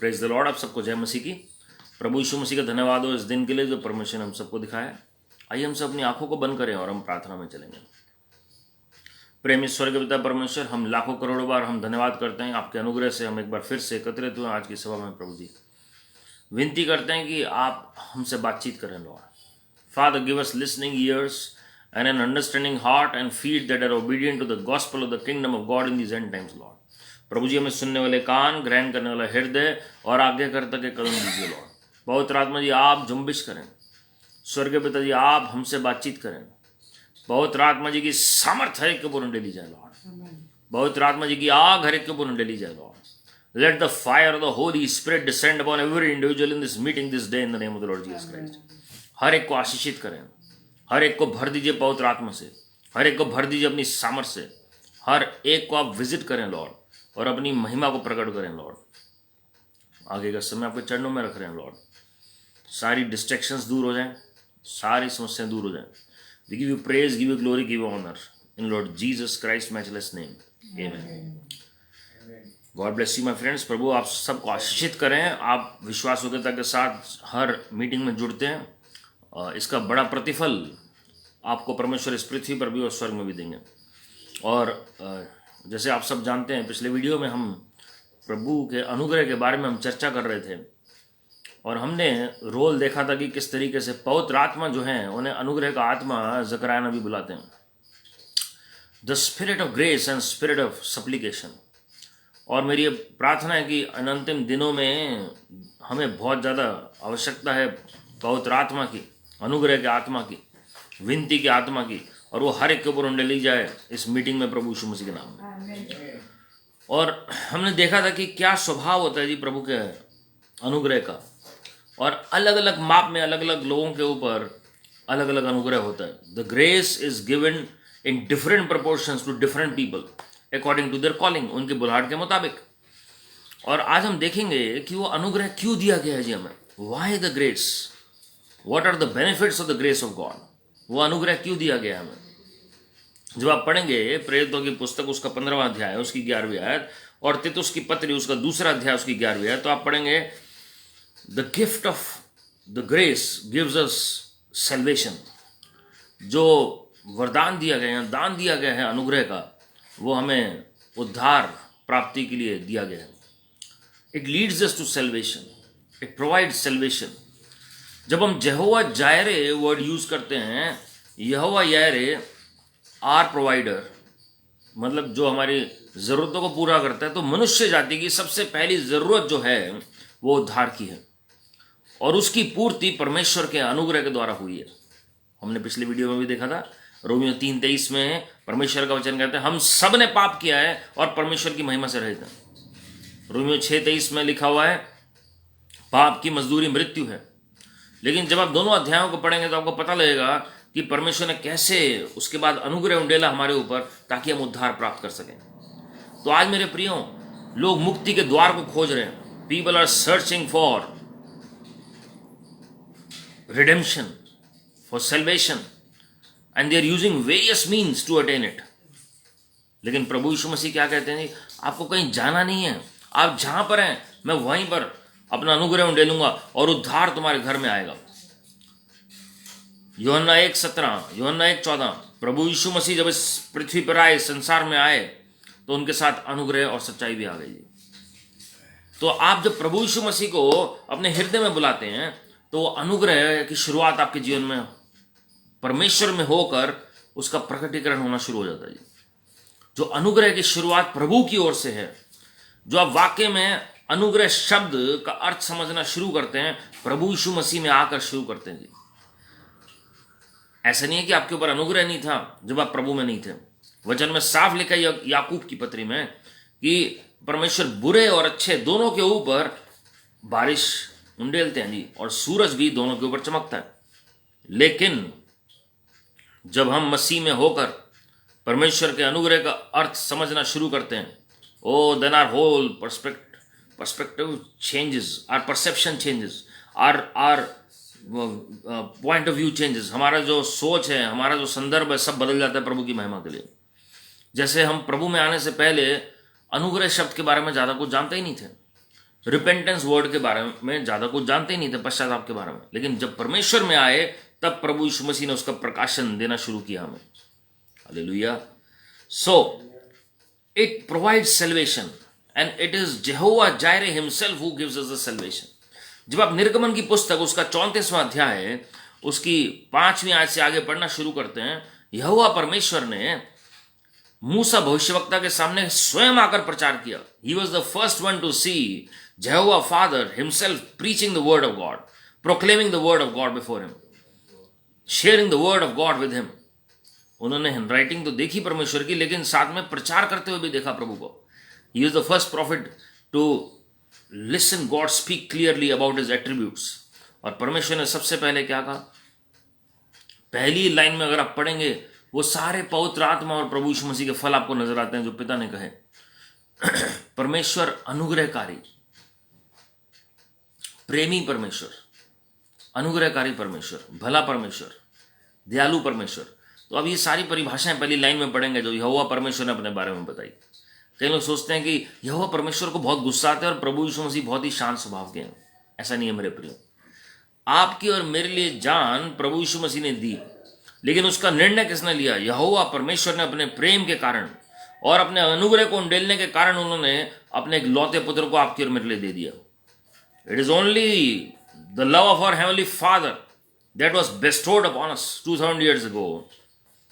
Praise the Lord. आप सबको जय मसीह की। प्रभु यीशु मसीह का धन्यवाद हो इस दिन के लिए जो परमेश्वर ने हम सबको दिखाया है। आइए हम सब अपनी आंखों को बंद करें और हम प्रार्थना में चलेंगे। प्रेमी स्वर्ग पिता परमेश्वर, हम लाखों करोड़ों बार हम धन्यवाद करते हैं आपके अनुग्रह से हम एक बार फिर से एकत्रित हुए आज की सभा में। प्रभु जी विनती करते हैं कि आप हमसे बातचीत करें Lord. Father give us listening years and an understanding heart and feet that are obedient to the gospel of the kingdom of God in these end times, Lord. प्रभु जी हमें सुनने वाले कान, ग्रहण करने वाला हृदय और आज्ञाकर्ता के कदम दीजिए लॉर्ड। पवित्र आत्मा जी आप जुम्बिश करें। स्वर्गीय पिता जी आप हमसे बातचीत करें। पवित्र आत्मा जी की सामर्थ्य हर एक के ऊपर डली जाए लॉर्ड। पवित्र आत्मा जी की आग हर एक के ऊपर डली जाए Lord. Let the fire of the Holi Spirit descend upon every individual in this meeting this day in the name of the Lord Jesus Christ. हर एक को आशीषित करें, हर एक को भर दीजिए पवित्र आत्मा से, हर एक को भर दीजिए अपनी सामर्थ से। हर एक को आप विजिट करें लॉर्ड और अपनी महिमा को प्रकट करें लॉर्ड। आगे का समय आपके चरणों में रख रहे हैं लॉर्ड। सारी डिस्ट्रैक्शंस दूर हो जाएं, सारी समस्याएं दूर हो जाएं। We give you praise, give you glory, give you honour in Lord Jesus Christ matchless name, amen. God bless you my friends. प्रभु आप सबको आशीषित करें। आप विश्वास योग्यता के साथ हर मीटिंग में जुड़ते हैं, इसका बड़ा प्रतिफल आपको परमेश्वर इस पृथ्वी पर भी और स्वर्ग में भी देंगे। और जैसे आप सब जानते हैं, पिछले वीडियो में हम प्रभु के अनुग्रह के बारे में हम चर्चा कर रहे थे और हमने रोल देखा था कि किस तरीके से पवित्र आत्मा जो है उन्हें अनुग्रह का आत्मा ज़करया नबी बुलाते हैं, the spirit of grace and spirit of supplication. और मेरी प्रार्थना है कि अंतिम दिनों में हमें बहुत ज़्यादा आवश्यकता है पवित्र आत्मा की, अनुग्रह के आत्मा की, विनती की आत्मा की, और वो हर एक के ऊपर उंडेली जाए इस मीटिंग में प्रभु यीशु मसीह के नाम में। और हमने देखा था कि क्या स्वभाव होता है जी प्रभु के अनुग्रह का, और अलग अलग माप में अलग अलग लोगों के ऊपर अलग अलग अनुग्रह होता है। The grace is given in different proportions to different people according to their calling, उनके बुलाहट के मुताबिक। और आज हम देखेंगे कि वो अनुग्रह क्यों दिया गया है जी हमें। Why the grace, what are the benefits of the grace of God. वो अनुग्रह क्यों दिया गया हमें। जब आप पढ़ेंगे प्रेरितों की पुस्तक उसका 15वां अध्याय उसकी 11वीं आयत, और तीतुस की पत्री उसका 2रा अध्याय उसकी 11वीं आयत, तो आप पढ़ेंगे the gift of the grace gives us salvation. जो वरदान दिया गया है, दान दिया गया है अनुग्रह का, वो हमें उद्धार प्राप्ति के लिए दिया गया है। It leads us to salvation, it provides salvation. जब हम यहोवा जायरे वर्ड यूज करते हैं, यहोवा जायरे आर प्रोवाइडर, मतलब जो हमारी ज़रूरतों को पूरा करता है, तो मनुष्य जाति की सबसे पहली ज़रूरत जो है वो उद्धार की है, और उसकी पूर्ति परमेश्वर के अनुग्रह के द्वारा हुई है। हमने पिछले वीडियो में भी देखा था, रोमियो 3:23 में परमेश्वर का वचन कहते हैं हम सब ने पाप किया है और परमेश्वर की महिमा से रहित हैं। रोमियो 6:23 में लिखा हुआ है पाप की मजदूरी मृत्यु है। लेकिन जब आप दोनों अध्यायों को पढ़ेंगे तो आपको पता लगेगा कि परमेश्वर ने कैसे उसके बाद अनुग्रह उंडेला हमारे ऊपर ताकि हम उद्धार प्राप्त कर सकें। तो आज मेरे प्रियो, लोग मुक्ति के द्वार को खोज रहे हैं। People are searching for redemption, for salvation, and they are using various means to attain it. लेकिन प्रभु यीशु मसीह क्या कहते हैं, आपको कहीं जाना नहीं है, आप जहां पर हैं मैं वहीं पर अपना अनुग्रह उंडेलूंगा और उद्धार तुम्हारे घर में आएगा। यूहन्ना 1:17, यूहन्ना 1:14, प्रभु यीशु मसीह जब इस पृथ्वी पर आए, संसार में आए, तो उनके साथ अनुग्रह और सच्चाई भी आ गई। तो आप जब प्रभु यीशु मसीह को अपने हृदय में बुलाते हैं, तो अनुग्रह की शुरुआत आपके जीवन में परमेश्वर में होकर उसका प्रकटीकरण होना शुरू हो जाता है। जो अनुग्रह की शुरुआत प्रभु की ओर से है, जो आप वाकई में अनुग्रह शब्द का अर्थ समझना शुरू करते हैं, प्रभु यीशु मसीह में आकर शुरू करते हैं जी। ऐसा नहीं है कि आपके ऊपर अनुग्रह नहीं था जब आप प्रभु में नहीं थे। वचन में साफ लिखा है याकूब की पत्री में कि परमेश्वर बुरे और अच्छे दोनों के ऊपर बारिश उंडेलते हैं जी, और सूरज भी दोनों के ऊपर चमकता है। लेकिन जब हम मसीह में होकर परमेश्वर के अनुग्रह का अर्थ समझना शुरू करते हैं, oh then our whole perspective changes, our perception changes, our point of view changes. हमारा जो सोच है, हमारा जो संदर्भ है, सब बदल जाता है प्रभु की महिमा के लिए। जैसे हम प्रभु में आने से पहले अनुग्रह शब्द के बारे में ज़्यादा कुछ जानते ही नहीं थे। रिपेंटेंस वर्ड के बारे में ज्यादा कुछ जानते ही नहीं थे, पश्चाताप के बारे में। लेकिन जब परमेश्वर में आए तब प्रभु यीशु मसीह ने उसका प्रकाशन देना शुरू किया हमें। Hallelujah. So it provides salvation and it is जेहोवा जायरे himself who gives us the salvation. जब आप निर्गमन की पुस्तक उसका 34वां अध्याय है उसकी 5वीं आयत से आगे पढ़ना शुरू करते हैं, यहोवा परमेश्वर ने मूसा भविष्यवक्ता के सामने स्वयं आकर प्रचार किया। He was the first one to see Jehovah father himself preaching the word of God, proclaiming the word of God before him, sharing the word of God with him. उन्होंने हैंडराइटिंग तो देखी परमेश्वर की, लेकिन साथ में प्रचार करते हुए भी देखा प्रभु को। He is the first prophet to listen God speak clearly about his attributes. और परमेश्वर ने सबसे पहले क्या कहा, पहली लाइन में अगर आप पढ़ेंगे वो सारे पवित्र आत्मा और प्रभु यीशु मसीह के फल आपको नजर आते हैं जो पिता ने कहे। परमेश्वर अनुग्रहकारी, प्रेमी परमेश्वर, अनुग्रहकारी परमेश्वर, भला परमेश्वर, दयालु परमेश्वर। तो अब ये सारी परिभाषाएं पहली लाइन में पढ़ेंगे जो यहोवा परमेश्वर ने अपने बारे में बताई। कई लोग सोचते हैं कि यहोवा परमेश्वर को बहुत गुस्सा आता है और प्रभु यीशु मसीह बहुत ही शांत स्वभाव के हैं। ऐसा नहीं है मेरे प्रियो। आपकी और मेरे लिए जान प्रभु यीशु मसीह ने दी, लेकिन उसका निर्णय किसने लिया? यहोवा परमेश्वर ने अपने प्रेम के कारण और अपने अनुग्रह को उंडेलने के कारण उन्होंने अपने एक लौते पुत्र को आपकी और मेरे लिए दे दिया। It is only the love of our heavenly Father that was bestowed upon us 2000 years ago.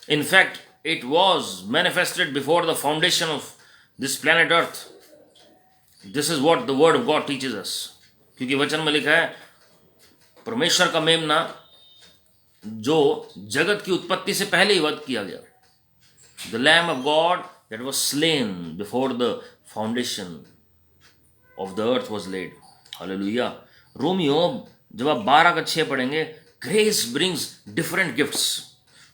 In fact, it was manifested before the foundation of this planet Earth. This is what the word of God teaches us. क्योंकि वचन में लिखा है परमेश्वर का मेमना जो जगत की उत्पत्ति से पहले ही वध किया गया, the lamb of God that was slain before the foundation of the earth was laid. Hallelujah. रोमियो जब आप 12:6 पढ़ेंगे, ग्रेस ब्रिंग्स डिफरेंट गिफ्ट्स।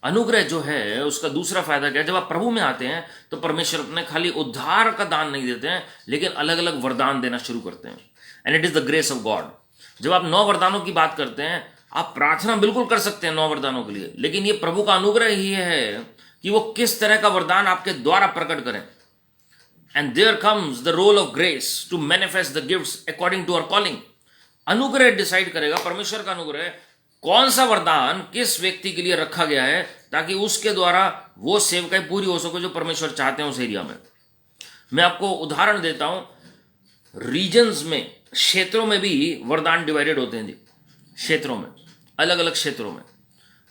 अनुग्रह जो है उसका दूसरा फायदा क्या है? जब आप प्रभु में आते हैं तो परमेश्वर अपने खाली उद्धार का दान नहीं देते हैं, लेकिन अलग अलग वरदान देना शुरू करते हैं। And it is the grace of God. जब आप 9 वरदानों की बात करते हैं, आप प्रार्थना बिल्कुल कर सकते हैं 9 वरदानों के लिए, लेकिन ये प्रभु का अनुग्रह ही है कि वो किस तरह का वरदान आपके द्वारा प्रकट करें। And there comes the role of grace to manifest the gifts according to our calling. अनुग्रह डिसाइड करेगा, परमेश्वर का अनुग्रह, कौन सा वरदान किस व्यक्ति के लिए रखा गया है ताकि उसके द्वारा वो सेवकाई पूरी हो सके जो परमेश्वर चाहते हैं उस एरिया में। मैं आपको उदाहरण देता हूं, रीजन्स में, क्षेत्रों में भी वरदान डिवाइडेड होते हैं जी। क्षेत्रों में, अलग अलग क्षेत्रों में,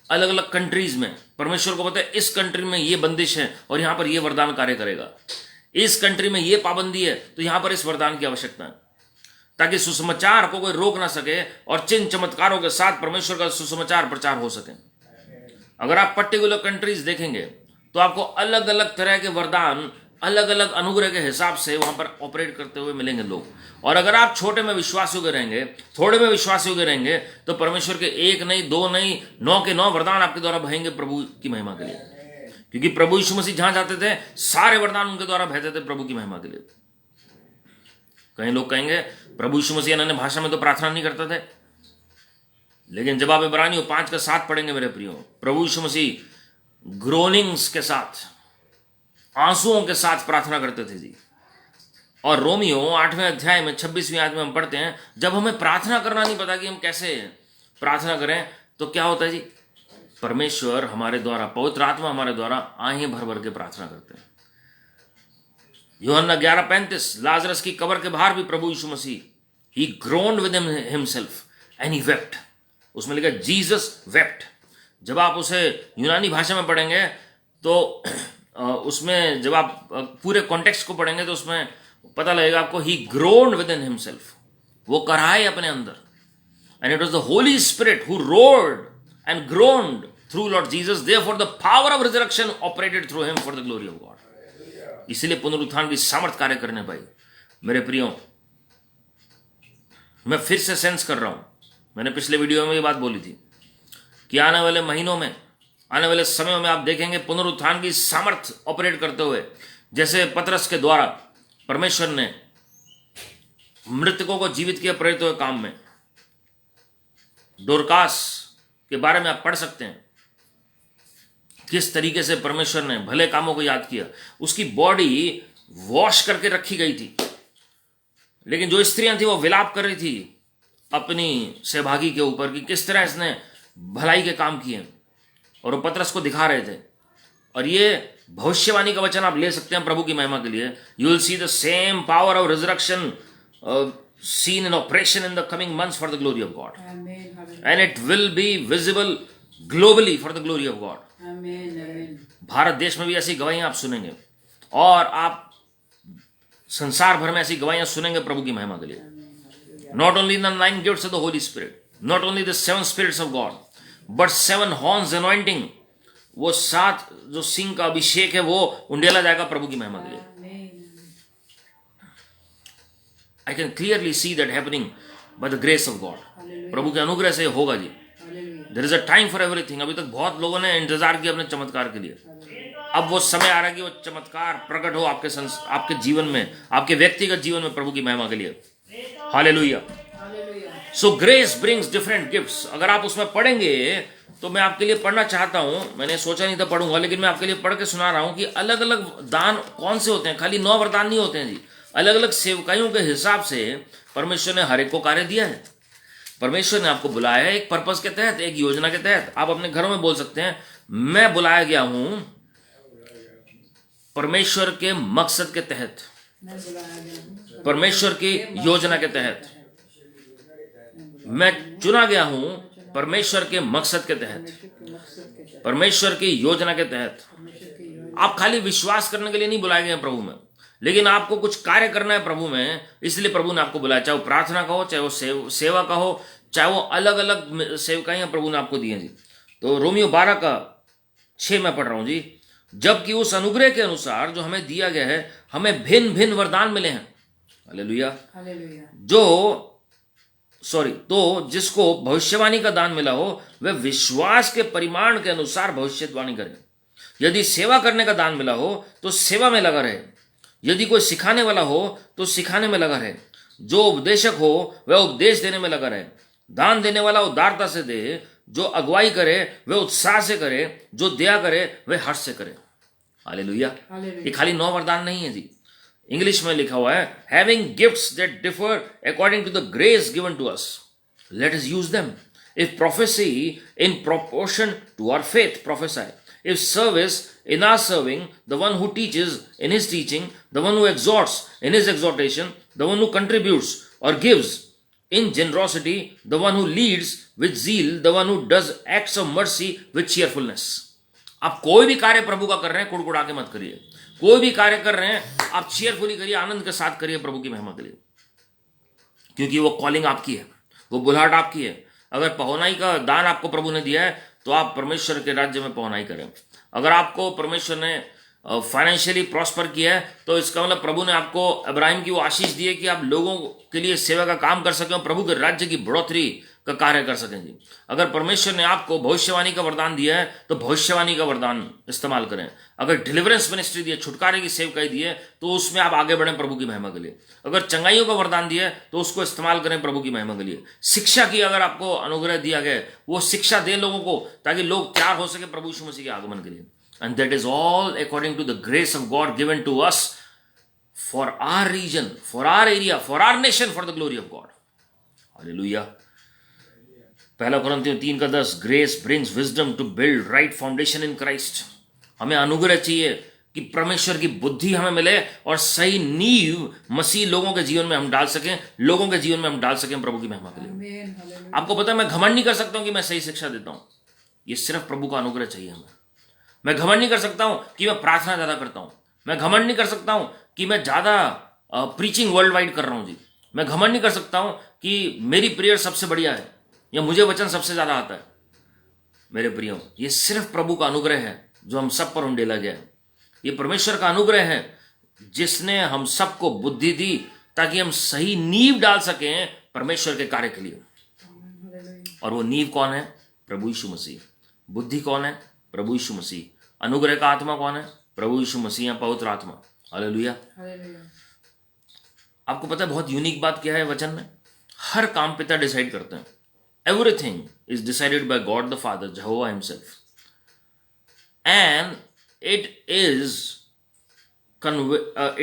अलग अलग कंट्रीज में परमेश्वर को पता है इस कंट्री में ये बंदिश है और यहां पर ये वरदान कार्य करेगा, इस कंट्री में ये पाबंदी है तो यहां पर इस वरदान की आवश्यकता है, ताकि सुसमाचार को कोई रोक ना सके और चिन्ह चमत्कारों के साथ परमेश्वर का सुसमाचार प्रचार हो सके। अगर आप पर्टिकुलर कंट्रीज देखेंगे तो आपको अलग अलग तरह के वरदान अलग अलग अनुग्रह के हिसाब से वहां पर ऑपरेट करते हुए मिलेंगे लोग। और अगर आप छोटे में विश्वास योग्य रहेंगे, थोड़े में विश्वास योग्य रहेंगे, तो परमेश्वर के 1 नहीं 2 नहीं 9 के 9 वरदान आपके द्वारा बहेंगे प्रभु की महिमा के लिए। क्योंकि प्रभु यीशु मसीह जहां जाते थे सारे वरदान उनके द्वारा बहते थे प्रभु की महिमा के लिए। कई लोग कहेंगे प्रभु यीशु मसीह अन्य भाषा में तो प्रार्थना नहीं करते थे, लेकिन जब आप इब्रानियों 5:7 पढ़ेंगे मेरे प्रियो, प्रभु यीशु मसीह ग्रोनिंग्स के साथ, आंसुओं के साथ प्रार्थना करते थे जी। और रोमियो 8वें अध्याय में 26वीं आयत में हम पढ़ते हैं, जब हमें प्रार्थना करना नहीं पता कि हम कैसे प्रार्थना करें तो क्या होता है जी, परमेश्वर हमारे द्वारा, पवित्र आत्मा हमारे द्वारा आहें भर भर के प्रार्थना करते हैं। यूहन्ना 11:35, लाजरस की कब्र के बाहर भी प्रभु यीशु मसीह, he groaned within himself and he wept. उसमें लिखा जीसस वेप्ट। जब आप उसे यूनानी भाषा में पढ़ेंगे तो उसमें जब आप पूरे कॉन्टेक्स्ट को पढ़ेंगे तो उसमें पता लगेगा आपको, ही ग्रोन्ड विद इन हिमसेल्फ, वो कराए अपने अंदर। And it was the Holi Spirit who roared and groaned through Lord Jesus, therefore the power of resurrection operated through him for the glory of God. इसलिए पुनरुत्थान की सामर्थ कार्य करने पाई। मेरे प्रियो, मैं फिर से सेंस कर रहा हूं, मैंने पिछले वीडियो में ये बात बोली थी कि आने वाले महीनों में, आने वाले समयों में आप देखेंगे पुनरुत्थान की सामर्थ ऑपरेट करते हुए, जैसे पतरस के द्वारा परमेश्वर ने मृतकों को जीवित किया प्रेरित हुए काम में। डोरकास के बारे में आप पढ़ सकते हैं, किस तरीके से परमेश्वर ने भले कामों को याद किया। उसकी बॉडी वॉश करके रखी गई थी, लेकिन जो स्त्रियां थी वो विलाप कर रही थी अपनी सहभागी के ऊपर कि किस तरह इसने भलाई के काम किए, और वो पतरस को दिखा रहे थे। और ये भविष्यवाणी का वचन आप ले सकते हैं प्रभु की महिमा के लिए। You will see the same power of resurrection seen in operation in the coming months for the glory of God. Amen. And it will be visible globally for the glory of God. Amen. Bharat देश में भी ऐसी गवाहियां आप सुनेंगे, और आप संसार भर में ऐसी गवाहियां सुनेंगे प्रभु की महिमा के लिए। Not only the 9 gifts of the Holy Spirit, not only the 7 spirits of God, but 7 horns anointing, वो 7 जो सिंह का अभिषेक है वो उंडेला जाएगा प्रभु की महिमा के लिए। I can clearly see that happening by the grace of God. प्रभु के अनुग्रह से होगा जी। There is a time for everything. अभी तक बहुत लोगों ने इंतजार किया अपने चमत्कार के लिए। अब वो समय आ रहा है कि वो चमत्कार प्रकट हो आपके जीवन में, आपके व्यक्तिगत जीवन में प्रभु की महिमा के लिए। हालेलुया। सो ग्रेस ब्रिंग्स डिफरेंट गिफ्ट्स। अगर आप उसमें पढ़ेंगे तो मैं आपके लिए पढ़ना चाहता हूं, मैंने सोचा नहीं था पढ़ूंगा, लेकिन मैं आपके लिए पढ़ के सुना रहा हूं कि अलग अलग दान कौन से होते हैं। खाली 9 वरदान नहीं होते हैं जी। अलग अलग सेवकाइयों के हिसाब से परमेश्वर ने हर एक को कार्य दिया है। परमेश्वर ने आपको बुलाया है एक पर्पस के तहत, एक योजना के तहत। आप अपने घरों में बोल सकते हैं, मैं बुलाया गया हूं परमेश्वर के मकसद के तहत, परमेश्वर की योजना के तहत। मैं चुना गया हूं परमेश्वर के मकसद के तहत, परमेश्वर की योजना के तहत। आप खाली विश्वास करने के लिए नहीं बुलाए गए प्रभु में, लेकिन आपको कुछ कार्य करना है प्रभु में, इसलिए प्रभु ने आपको बुलाया। चाहे वो प्रार्थना का हो, चाहे वो सेवा का हो, चाहे वो अलग अलग सेवकाइयां प्रभु ने आपको दी हैं जी। तो रोमियो 12:6 में पढ़ रहा हूं जी। जबकि उस अनुग्रह के अनुसार जो हमें दिया गया है, हमें भिन्न भिन्न वरदान मिले हैं। हालेलुया। तो जिसको भविष्यवाणी का दान मिला हो वह विश्वास के परिमाण के अनुसार भविष्यवाणी करे। यदि सेवा करने का दान मिला हो तो सेवा में लगा रहे। यदि कोई सिखाने वाला हो तो सिखाने में लगा रहे। जो उपदेशक हो वह उपदेश देने में लगा रहे। दान देने वाला उदारता से दे। जो अगुवाई करे वह उत्साह से करे। जो दया करे वह हर्ष से करे। हालेलुया। ये खाली 9 वरदान नहीं है जी। इंग्लिश में लिखा हुआ है, having gifts that differ according to the grace given to us, let us use them. If prophecy, in proportion to our faith prophesy. If service, in our serving, the one who teaches in his teaching, the one who exhorts in his exhortation, the one who contributes or gives in generosity, the one who leads with zeal, the one who does acts of mercy with cheerfulness. आप कोई भी कार्य प्रभु का कर रहे हैं, कुड़कुड़ा के मत करिए। कोई भी कार्य कर रहे हैं आप चीयरफुली करिए, आनंद के साथ करिए प्रभु की महिमा के लिए, क्योंकि वो कॉलिंग आपकी है, वो बुलाहट आपकी है। अगर पहुनाई का दान आपको प्रभु ने दिया है तो आप परमेश्वर के राज्य में पहुनाई करें। अगर आपको परमेश्वर ने फाइनेंशियली प्रॉस्पर किया है तो इसका मतलब प्रभु ने आपको इब्राहिम की वो आशीष दी है कि आप लोगों के लिए सेवा का काम कर सकें, प्रभु के राज्य की बढ़ोतरी का कार्य कर सकें जी। अगर परमेश्वर ने आपको भविष्यवाणी का वरदान दिया है तो भविष्यवाणी का वरदान इस्तेमाल करें। अगर डिलीवरेंस मिनिस्ट्री दी है, छुटकारे की सेवकाई दी है, तो उसमें आप आगे बढ़ें प्रभु की महिमा के लिए। अगर चंगाइयों का वरदान दिया है तो उसको इस्तेमाल करें प्रभु की महिमा के लिए। शिक्षा की अगर आपको अनुग्रह दिया गया, वो शिक्षा दें लोगों को, ताकि लोग तैयार हो सके प्रभु यीशु मसीह के आगमन के लिए। And that is all according to the grace of God given to us for our region, for our area, for our nation, for the glory of God. Hallelujah. 1 Corinthians 3:10, grace brings wisdom to build right foundation in Christ. हमें अनुग्रह चाहिए कि परमेश्वर की बुद्धि हमें मिले और सही नींव मसीह लोगों के जीवन में हम डाल सकें, लोगों के जीवन में हम डाल सकें प्रभु की महिमा के लिए। आपको पता है, मैं घमंड नहीं कर सकता हूं कि मैं सही शिक्षा देता हूं। ये सिर्फ प्रभु का अनुग्रह चाहिए हमें। मैं घमंड नहीं कर सकता हूं कि मैं प्रार्थना ज्यादा करता हूं। मैं घमंड नहीं कर सकता हूं कि मैं ज्यादा प्रीचिंग वर्ल्ड वाइड कर रहा हूं जी। मैं घमंड नहीं कर सकता हूं कि मेरी प्रेयर सबसे बढ़िया है या मुझे वचन सबसे ज्यादा आता है। मेरे प्रियो, ये सिर्फ प्रभु का अनुग्रह है जो हम सब पर उंडेला गया है। ये परमेश्वर का अनुग्रह है जिसने हम सबको बुद्धि दी ताकि हम सही नींव डाल सकें परमेश्वर के कार्य के लिए। और वो नींव कौन है? प्रभु यीशु मसीह। बुद्धि कौन है? प्रभु यीशु मसीह। अनुग्रह का आत्मा कौन है? प्रभु यीशु मसीह या पवित्र आत्मा। हालेलुया। आपको पता है बहुत यूनिक बात क्या है वचन में? हर काम पिता डिसाइड करते हैं। Everything is decided by God the Father, Jehovah himself, and it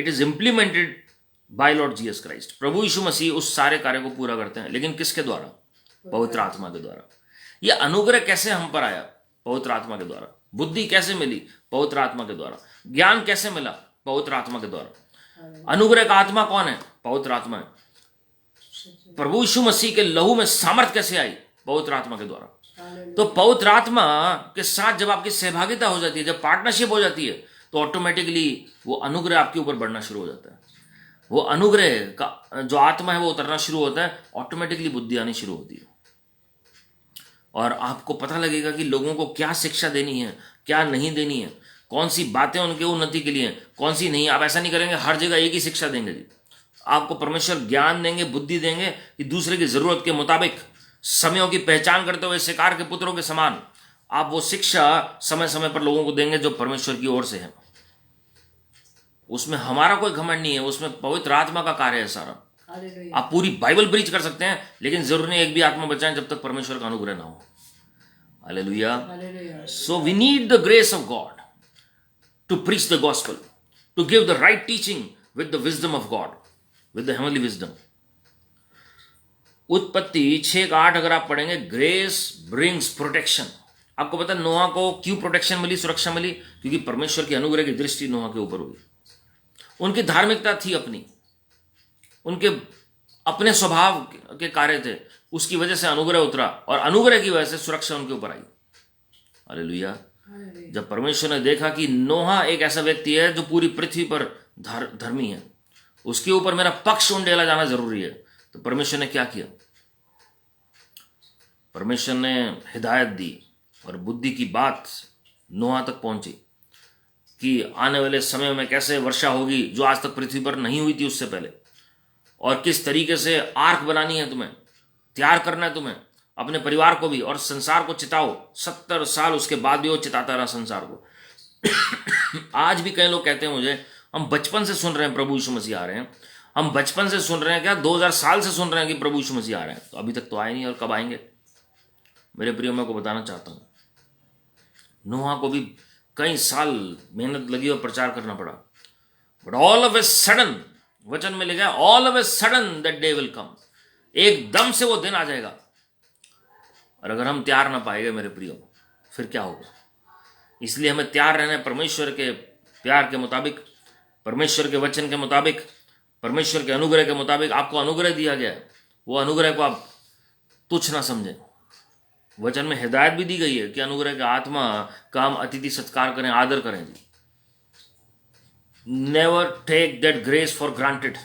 is implemented by Lord Jesus Christ. प्रभु यीशु मसीह उस सारे कार्य को पूरा करते हैं, लेकिन किसके द्वारा? पवित्र आत्मा के द्वारा। यह अनुग्रह कैसे हम पर आया? पवित्र आत्मा के द्वारा। बुद्धि कैसे मिली? पवित्र आत्मा के द्वारा। ज्ञान कैसे मिला? पवित्र आत्मा के द्वारा। अनुग्रह का आत्मा कौन है? पवित्र आत्मा है। प्रभु यीशु मसीह के लहू में सामर्थ कैसे आई? पवित्र आत्मा के द्वारा। तो पवित्र आत्मा के साथ जब आपकी सहभागिता हो जाती है, जब पार्टनरशिप हो जाती है, तो ऑटोमेटिकली वो अनुग्रह आपके ऊपर बढ़ना शुरू हो जाता है। वो अनुग्रह का जो आत्मा है वो उतरना शुरू होता है, ऑटोमेटिकली बुद्धि आनी शुरू होती है। और आपको पता लगेगा कि लोगों को क्या शिक्षा देनी है, क्या नहीं देनी है, कौन सी बातें उनके उन्नति के लिए, कौन सी नहीं। आप ऐसा नहीं करेंगे हर जगह एक ही शिक्षा देंगे जी। आपको परमेश्वर ज्ञान देंगे, बुद्धि देंगे कि दूसरे की जरूरत के मुताबिक समयों की पहचान करते हुए शिकार के पुत्रों के समान आप वो शिक्षा समय समय पर लोगों को देंगे जो परमेश्वर की ओर से है। उसमें हमारा कोई घमंड नहीं है, उसमें पवित्र आत्मा का कार्य है सारा। आप पूरी बाइबल प्रीच कर सकते हैं, लेकिन जरूरी नहीं एक भी आत्मा बचाएं जब तक परमेश्वर का अनुग्रह ना हो। Hallelujah. So we need the grace of God to preach the gospel, to give the right teaching with the wisdom of God, with the heavenly wisdom. उत्पत्ति 6:8 अगर आप पढ़ेंगे, ग्रेस ब्रिंग्स प्रोटेक्शन। आपको पता है नोहा को क्यों प्रोटेक्शन मिली, सुरक्षा मिली? क्योंकि परमेश्वर की अनुग्रह की दृष्टि नोहा के ऊपर हुई। उनकी धार्मिकता थी अपनी, उनके अपने स्वभाव के कार्य थे, उसकी वजह से अनुग्रह उतरा और अनुग्रह की वजह से सुरक्षा उनके ऊपर आई। हालेलुया। जब परमेश्वर ने देखा कि नोहा एक ऐसा व्यक्ति है जो पूरी पृथ्वी पर धर्मी है, उसके ऊपर मेरा पक्ष उंडेला जाना जरूरी है, तो परमेश्वर ने क्या किया? परमेश्वर ने हिदायत दी और बुद्धि की बात नोहा तक पहुंची कि आने वाले समय में कैसे वर्षा होगी जो आज तक पृथ्वी पर नहीं हुई थी उससे पहले, और किस तरीके से आर्क बनानी है, तुम्हें तैयार करना है, तुम्हें अपने परिवार को भी और संसार को चिताओ। 70 साल उसके बाद भी वो चिताता रहा संसार को। आज भी कई लोग कहते हैं मुझे, हम बचपन से सुन रहे हैं प्रभु यीशु मसीह आ रहे हैं, हम बचपन से सुन रहे हैं, क्या 2000 साल से सुन रहे हैं कि प्रभु यीशु मसीह आ रहे हैं, तो अभी तक तो आए नहीं और कब आएंगे? मेरे प्रियो, मैं को बताना चाहता हूं, नोहा को भी कई साल मेहनत लगी और प्रचार करना पड़ा, but all of a sudden, वचन में लिखा है all of a sudden that day will come, एकदम से वो दिन आ जाएगा। और अगर हम तैयार ना पाएंगे मेरे प्रियो, फिर क्या होगा? इसलिए हमें तैयार रहना है परमेश्वर के प्यार के मुताबिक, परमेश्वर के वचन के मुताबिक, परमेश्वर के अनुग्रह के मुताबिक। आपको अनुग्रह दिया गया है, वो अनुग्रह को आप तुच्छ ना समझें। वचन में हिदायत भी दी गई है कि अनुग्रह के आत्मा का हम अतिथि सत्कार करें, आदर करें जी। Never take that grace for granted,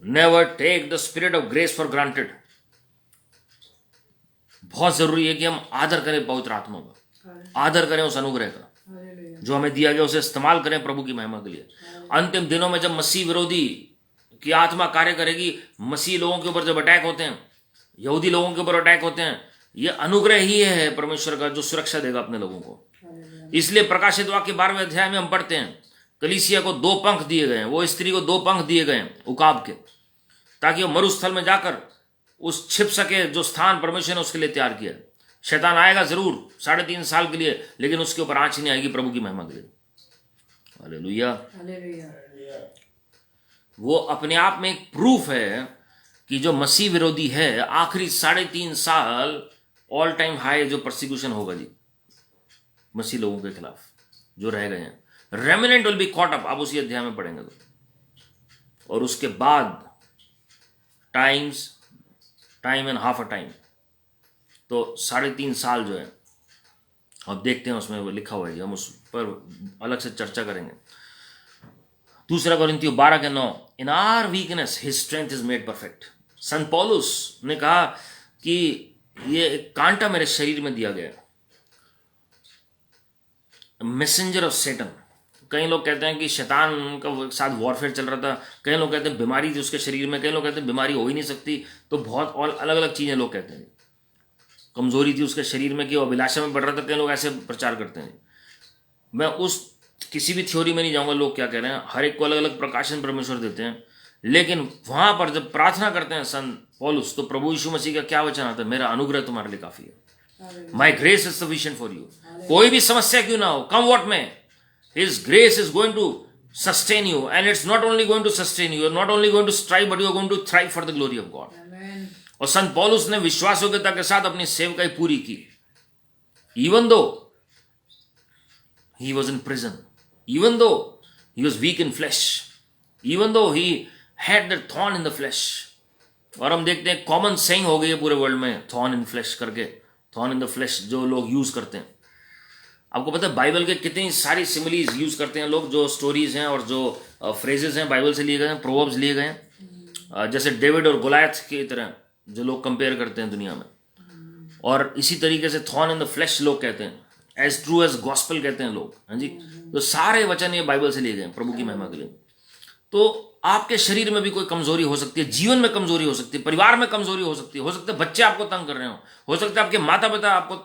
never take the spirit of grace for granted. बहुत जरूरी है कि हम आदर करें पवित्र आत्मा का, आदर करें उस अनुग्रह का जो हमें दिया गया, उसे इस्तेमाल करें प्रभु की महिमा के लिए। अंतिम दिनों में जब मसीह विरोधी की आत्मा कार्य करेगी, मसीह लोगों के ऊपर जब अटैक होते हैं, यहूदी लोगों के ऊपर अटैक होते हैं, ये अनुग्रह ही है परमेश्वर का जो सुरक्षा देगा अपने लोगों को। इसलिए प्रकाशित वाक्य 12वें अध्याय में हम पढ़ते हैं, कलीसिया को 2 पंख दिए गए हैं, वो स्त्री को 2 पंख दिए गए हैं उकाब के, ताकि वो मरुस्थल में जाकर उस छिप सके जो स्थान परमेश्वर ने उसके लिए तैयार किया। शैतान आएगा जरूर 3.5 साल के लिए, लेकिन उसके ऊपर आंच नहीं आएगी प्रभु की महिमा के लिए। हालेलुया। वो अपने आप में एक प्रूफ है कि जो मसीह विरोधी है, आखिरी 3.5 साल ऑल टाइम हाई जो परसिक्यूशन होगा जी मसीह लोगों के खिलाफ जो रह गए हैं, remnant will be caught up, आप उसी अध्याय में पढ़ेंगे तो। और उसके बाद time and half a time, तो 3.5 साल जो है अब देखते हैं, उसमें वो लिखा हुआ है, हम उस पर अलग से चर्चा करेंगे। 2 कोरिन्थियों 12:9, in our weakness his strength is made perfect. संत पौलुस ने कहा कि ये एक कांटा मेरे शरीर में दिया गया, मैसेंजर ऑफ सेटन। कई लोग कहते हैं कि शैतान का साथ वॉरफेयर चल रहा था, कई लोग कहते हैं बीमारी थी उसके शरीर में, कई लोग कहते हैं बीमारी हो ही नहीं सकती, तो बहुत और अलग अलग चीजें लोग कहते हैं। कमजोरी थी उसके शरीर में कि वो अभिलाषा में बढ़ रहा था, कई लोग ऐसे प्रचार करते हैं। मैं उस किसी भी थ्योरी में नहीं जाऊंगा लोग क्या कह रहे हैं, हर एक को अलग अलग प्रकाशन परमेश्वर देते हैं, लेकिन वहां पर जब प्रार्थना करते हैं संत पौलुस, तो प्रभु यीशु मसीह का क्या वचन आता है? मेरा अनुग्रह तुम्हारे लिए काफी है, my grace is sufficient for you. कोई भी समस्या क्यों ना हो, come what may, his grace is going to sustain you, and it's not only going to sustain you, you're not only going to strive, but you're going to thrive for the glory of God. Amen. और संत पौलुस ने विश्वास योग्यता के साथ अपनी सेवकाई पूरी की, even though he was in prison, even though he was weak in flesh, even though he had that thorn in the flesh. और हम देखते हैं कॉमन सेइंग हो गई है पूरे वर्ल्ड में, थॉर्न इन फ्लैश करके, थॉर्न इन द फ्लैश जो लोग यूज करते हैं. आपको पता है बाइबल के कितनी सारी सिमिलीज यूज करते हैं लोग, जो स्टोरीज हैं और जो फ्रेजेस हैं बाइबल से लिए गए हैं, प्रोवर्ब्स लिए गए हैं, जैसे डेविड और गोलायथ की तरह जो लोग कंपेयर करते हैं दुनिया में. और इसी तरीके से थॉर्न इन द फ्लैश लोग कहते हैं, एज ट्रू एज गॉस्पेल कहते हैं लोग. हाँ जी, तो सारे वचन ये बाइबल से लिए गए हैं प्रभु की महिमा के लिए. तो आपके शरीर में भी कोई कमजोरी हो सकती है, जीवन में कमजोरी हो सकती है, परिवार में कमजोरी हो सकती है, हो सकता है बच्चे आपको तंग कर रहे हो सकता है आपके माता पिता आपको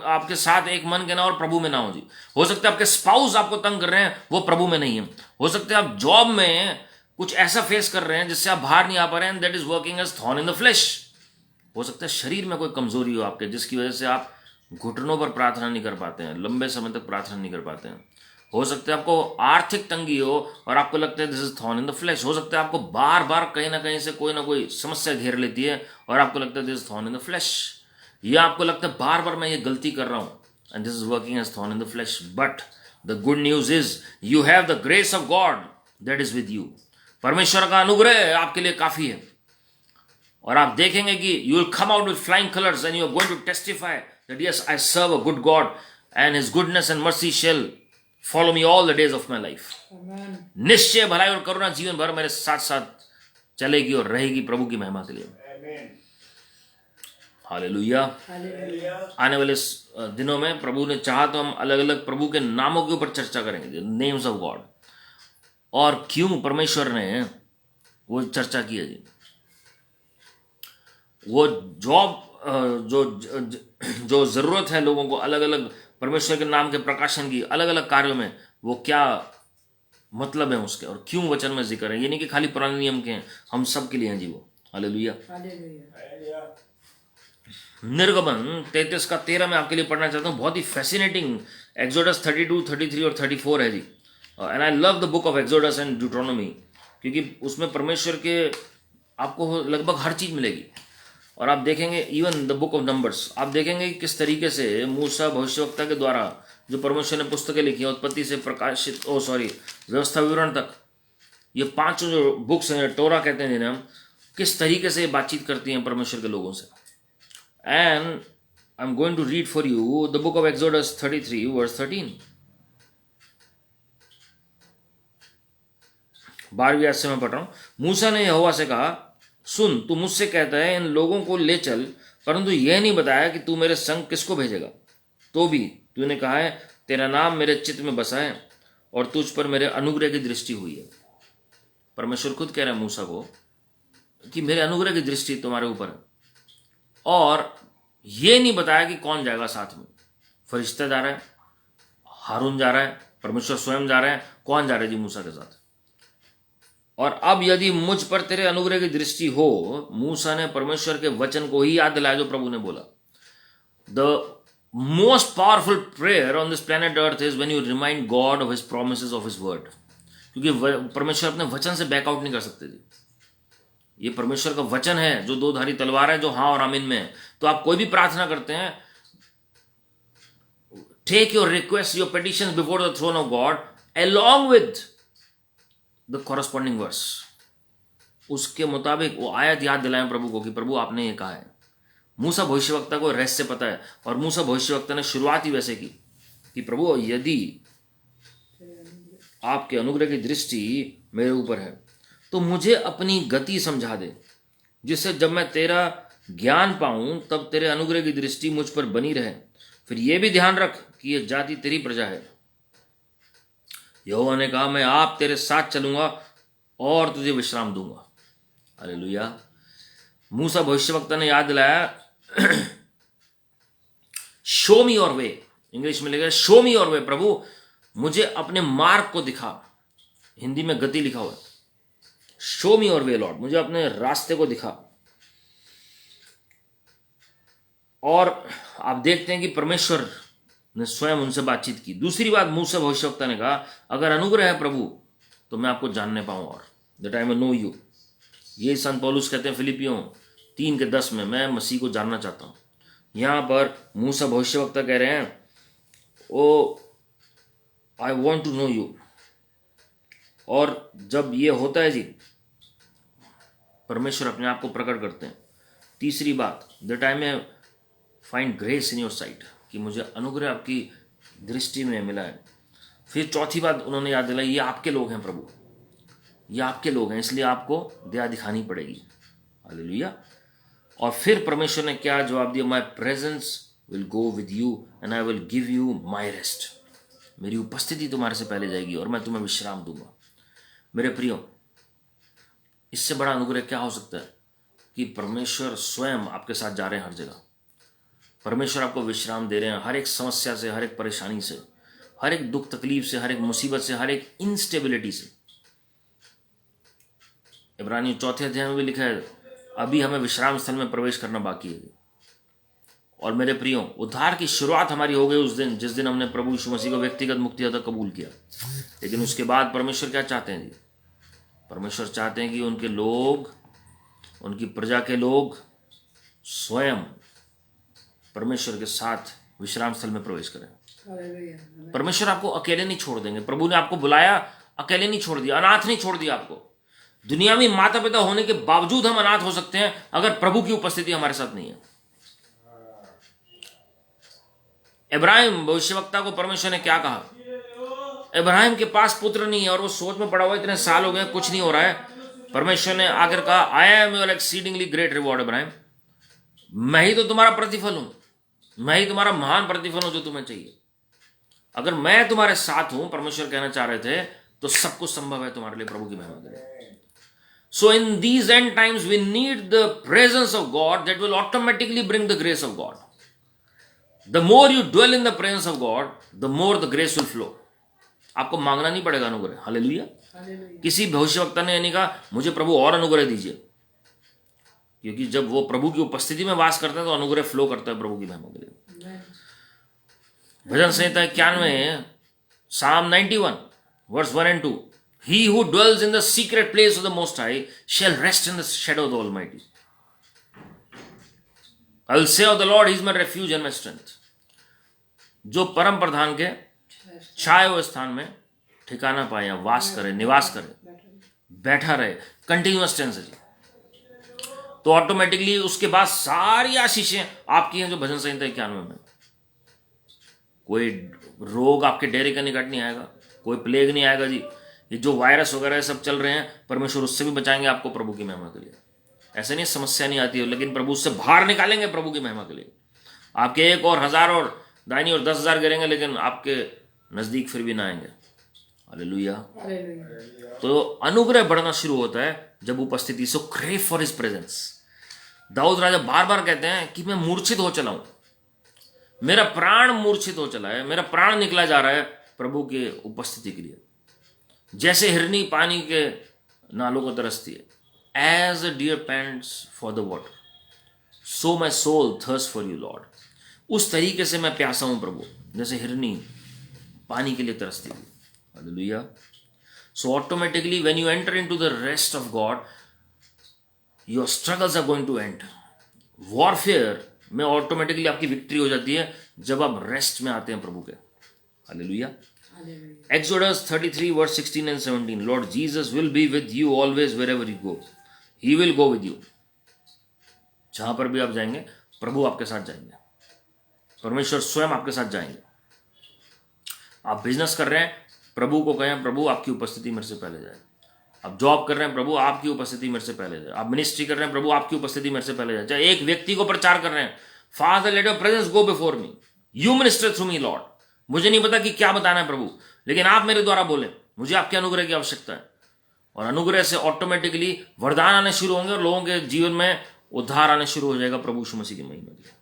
आपके साथ एक मन के ना और प्रभु में ना हो जी, हो सकता है आपके स्पाउस आपको तंग कर रहे हैं, वो प्रभु में नहीं है, हो सकता है आप जॉब में कुछ ऐसा फेस कर रहे हैं जिससे आप बाहर नहीं आ पा रहे हैं, that is working as thorn in the flesh. हो सकता है शरीर में कोई कमजोरी हो आपके, जिसकी वजह से आप घुटनों पर प्रार्थना नहीं कर पाते हैं, लंबे समय तक प्रार्थना नहीं कर पाते हैं. हो सकता है आपको आर्थिक तंगी हो और आपको लगता है this is thorn in the flesh. हो सकता है आपको बार बार कहीं ना कहीं से कोई ना कोई समस्या घेर लेती है और आपको लगता है this is thorn in the flash. या आपको लगता है बार बार मैं ये गलती कर रहा हूं and this is working as thorn in the flesh. But the good news is you have the grace of God that is with you. परमेश्वर का अनुग्रह आपके लिए काफी है और आप देखेंगे कि you will come out with flying colours and you are going to testify that yes I serve a good God and his goodness and mercy shall follow me all the days of my life. निश्चय भलाई और करुणा जीवन भर मेरे साथ साथ चलेगी और रहेगी प्रभु की महिमा के लिए. हालेलुया. आने वाले दिनों में प्रभु ने चाहा तो हम अलग अलग प्रभु के नामों के ऊपर चर्चा करेंगे, नेम्स ऑफ गॉड, और क्यों परमेश्वर ने वो चर्चा की है जी. वो जॉब जो जरूरत है लोगों को अलग अलग परमेश्वर के नाम के प्रकाशन की अलग अलग कार्यों में, वो क्या मतलब है उसके और क्यों वचन में जिक्र है. ये नहीं कि खाली पुराने नियम के हैं, हम सब के लिए हैं जी वो. हालेलुया. निर्गमन 33 का 13 में आपके लिए पढ़ना चाहता हूँ. बहुत ही फैसिनेटिंग एक्सोडस 32, 33 और 34 है जी. And I love the book of Exodus and Deuteronomy, क्योंकि उसमें परमेश्वर के आपको लगभग हर चीज मिलेगी. और आप देखेंगे even the book of numbers, आप देखेंगे कि किस तरीके से मूसा भविष्यवक्ता के द्वारा जो परमेश्वर ने पुस्तकें लिखी हैं, उत्पत्ति से प्रकाशित व्यवस्था विवरण तक, ये 5 जो बुक्स हैं, टोरा कहते हैं जिन्हें हम, किस तरीके से बातचीत करती हैं परमेश्वर के लोगों से. And I am going to read for you the book of Exodus 33 verse 13. 12वीं आयत से मैं पढ़ रहा हूं. मूसा ने यहोवा से कहा, सुन, तू मुझसे कहता है इन लोगों को ले चल, परंतु यह नहीं बताया कि तू मेरे संग किसको भेजेगा. तो भी तूने कहा है तेरा नाम मेरे चित्त में बसा है और तुझ पर मेरे अनुग्रह की दृष्टि हुई है. परमेश्वर खुद कह रहा है मूसा को कि मेरे अनुग्रह की दृष्टि तुम्हारे ऊपर है. और ये नहीं बताया कि कौन जाएगा साथ में. फरिश्ता जा रहा है, हारून जा रहा है, परमेश्वर स्वयं जा रहा है, कौन जा रहा है जी मूसा के साथ. और अब यदि मुझ पर तेरे अनुग्रह की दृष्टि हो, मूसा ने परमेश्वर के वचन को ही याद दिलाया जो प्रभु ने बोला. The most powerful prayer on this planet earth is when you remind God of his promises of his word. क्योंकि परमेश्वर अपने वचन से बैकआउट नहीं कर सकते जी. ये परमेश्वर का वचन है जो 2 धारी तलवार है, जो हाँ और आमीन में है. तो आप कोई भी प्रार्थना करते हैं, take your request, your petitions before the throne of God along with the corresponding verse. उसके मुताबिक वो आयत याद दिलाएं प्रभु को कि प्रभु आपने ये कहा है. मूसा भविष्यवक्ता को रहस्य पता है और मूसा भविष्यवक्ता ने शुरुआत ही वैसे की कि प्रभु यदि आपके अनुग्रह की दृष्टि मेरे ऊपर है तो मुझे अपनी गति समझा दे, जिससे जब मैं तेरा ज्ञान पाऊं तब तेरे अनुग्रह की दृष्टि मुझ पर बनी रहे. फिर यह भी ध्यान रख कि यह जाति तेरी प्रजा है. यहोवा ने कहा, मैं आप तेरे साथ चलूंगा और तुझे विश्राम दूंगा. हालेलुया. मूसा भविष्यवक्ता ने याद दिलाया, show me your way. English में लिखा शो मी योर वे. प्रभु मुझे अपने मार्ग को दिखा. हिंदी में गति लिखा हुआ है. Show me your way Lord, मुझे अपने रास्ते को दिखा. और आप देखते हैं कि परमेश्वर ने स्वयं उनसे बातचीत की. दूसरी बात मूसा भविष्यवक्ता ने कहा, अगर अनुग्रह है प्रभु तो मैं आपको जानने पाऊँ, और that I may know you. ये संत पौलुस कहते हैं फिलिपियों 3:10 में, मैं मसीह को जानना चाहता हूँ। यहाँ पर मूसा भविष्यवक्ता कह रहे हैं, oh I want to know you. और जब ये होता है जी, परमेश्वर अपने आप को प्रकट करते हैं। तीसरी बात, that I may find grace in your site, कि मुझे अनुग्रह आपकी दृष्टि में मिला है। फिर चौथी बात उन्होंने याद दिलाई, ये आपके लोग हैं प्रभु, ये आपके लोग हैं, इसलिए आपको दया दिखानी पड़ेगी। हालेलुया। और फिर परमेश्वर ने क्या जवाब दिया, माई presence will go with you and I will give you my rest. मेरी उपस्थिति तुम्हारे से पहले जाएगी और मैं तुम्हें विश्राम दूंगा। मेरे प्रियो, इससे बड़ा अनुग्रह क्या हो सकता है कि परमेश्वर स्वयं आपके साथ जा रहे हैं हर जगह। परमेश्वर आपको विश्राम दे रहे हैं हर एक समस्या से, हर एक परेशानी से, हर एक दुख तकलीफ से, हर एक मुसीबत से, हर एक इंस्टेबिलिटी से। इब्रानी 4 अध्याय में भी लिखा है, अभी हमें विश्राम स्थल में प्रवेश करना बाकी है। और मेरे प्रियो, उद्धार की शुरुआत हमारी हो गई उस दिन जिस दिन हमने प्रभु यीशु मसीह को व्यक्तिगत मुक्तिदाता कबूल किया। लेकिन उसके बाद परमेश्वर क्या चाहते हैं जी? परमेश्वर चाहते हैं कि उनके लोग, उनकी प्रजा के लोग स्वयं परमेश्वर के साथ विश्राम स्थल में प्रवेश करें। परमेश्वर आपको अकेले नहीं छोड़ देंगे। प्रभु ने आपको बुलाया, अकेले नहीं छोड़ दिया, अनाथ नहीं छोड़ दिया आपको। दुनिया में माता पिता होने के बावजूद हम अनाथ हो सकते हैं अगर प्रभु की उपस्थिति हमारे साथ नहीं है। इब्राहिम भविष्यवक्ता को परमेश्वर ने क्या कहा? इब्राहिम के पास पुत्र नहीं है और वो सोच में पड़ा हुआ, इतने साल हो गए कुछ नहीं हो रहा है। परमेश्वर ने आकर कहा, I am your exceedingly great reward Ibrahim, मैं ही तो तुम्हारा प्रतिफल हूं, मैं ही तुम्हारा महान प्रतिफल हूं जो तुम्हें चाहिए। अगर मैं तुम्हारे साथ हूं, परमेश्वर कहना चाह रहे थे, तो सब कुछ संभव है तुम्हारे लिए, प्रभु की महिमा के लिए। So in these end times we need the presence of God that will automatically bring the grace of God. The more you dwell in the presence of God, the more the grace will flow. आपको मांगना नहीं पड़ेगा अनुग्रह। Hallelujah. किसी भविष्यवक्ता ने नहीं कहा मुझे प्रभु और अनुग्रह दीजिए, क्योंकि जब वो प्रभु की उपस्थिति में वास करते हैं तो अनुग्रह फ्लो करता है प्रभु की महिमा के लिए। भजन संहिता 91 Psalm 91 verse 1 and 2, he who dwells in the secret place of the Most High shall rest in the shadow of the Almighty. I will say of the Lord, he is my refuge and my strength. जो परम प्रधान के छाए हुए स्थान में ठिकाना पाए, वास करे, निवास करे, बैठा रहे, कंटिन्यूअस टेंस है जी, तो ऑटोमेटिकली उसके बाद सारी आशीषें आपकी हैं जो भजन संहिता 91 में। कोई रोग आपके डेरे का निकट नहीं आएगा, कोई प्लेग नहीं आएगा जी। ये जो वायरस वगैरह सब चल रहे हैं, परमेश्वर उससे भी बचाएंगे आपको प्रभु की महिमा के लिए। ऐसे नहीं समस्या नहीं आती है, लेकिन प्रभु उससे बाहर निकालेंगे प्रभु की महिमा के लिए। आपके 1 और 1000 और दाहिनी और 10,000 गिरेंगे, लेकिन आपके नजदीक फिर भी ना आएंगे। हालेलुया। तो अनुग्रह बढ़ना शुरू होता है जब उपस्थिति। So crave for his presence. दाऊद राजा बार बार कहते हैं कि मैं मूर्छित हो चला हूं, मेरा प्राण मूर्छित हो चला है, मेरा प्राण निकला जा रहा है प्रभु के उपस्थिति के लिए। जैसे हिरनी पानी के नालों को तरसती है, as a deer pants for the water, so my soul thirst for you Lord. उस तरीके से मैं प्यासा हूं प्रभु, जैसे हिरनी पानी के लिए तरसती है। Hallelujah. So automatically when you enter into the rest of God, your struggles are going to end. Warfare में ऑटोमेटिकली आपकी विक्ट्री हो जाती है जब आप रेस्ट में आते हैं प्रभु के। Hallelujah. Exodus 33 verse 16 and 17, Lord Jesus will be with you always wherever you go. He will go with you. जहां पर भी आप जाएंगे प्रभु आपके साथ जाएंगे, परमेश्वर स्वयं आपके साथ जाएंगे। आप बिजनेस कर रहे हैं, प्रभु को कहें प्रभु आपकी उपस्थिति मेरे से पहले जाए। आप जॉब कर रहे हैं, प्रभु आपकी उपस्थिति मेरे से पहले जाए। आप मिनिस्ट्री कर रहे हैं, प्रभु आपकी उपस्थिति मेरे से पहले जाए। चाहे एक व्यक्ति को प्रचार कर रहे हैं, father let your presence go before me, you minister through me Lord. मुझे नहीं पता कि क्या बताना है प्रभु, लेकिन आप मेरे द्वारा बोले, मुझे आपके अनुग्रह की आवश्यकता है। और अनुग्रह से ऑटोमेटिकली वरदान आने शुरू होंगे और लोगों के जीवन में उद्धार आने शुरू हो जाएगा प्रभु यीशु मसीह की महिमा के लिए।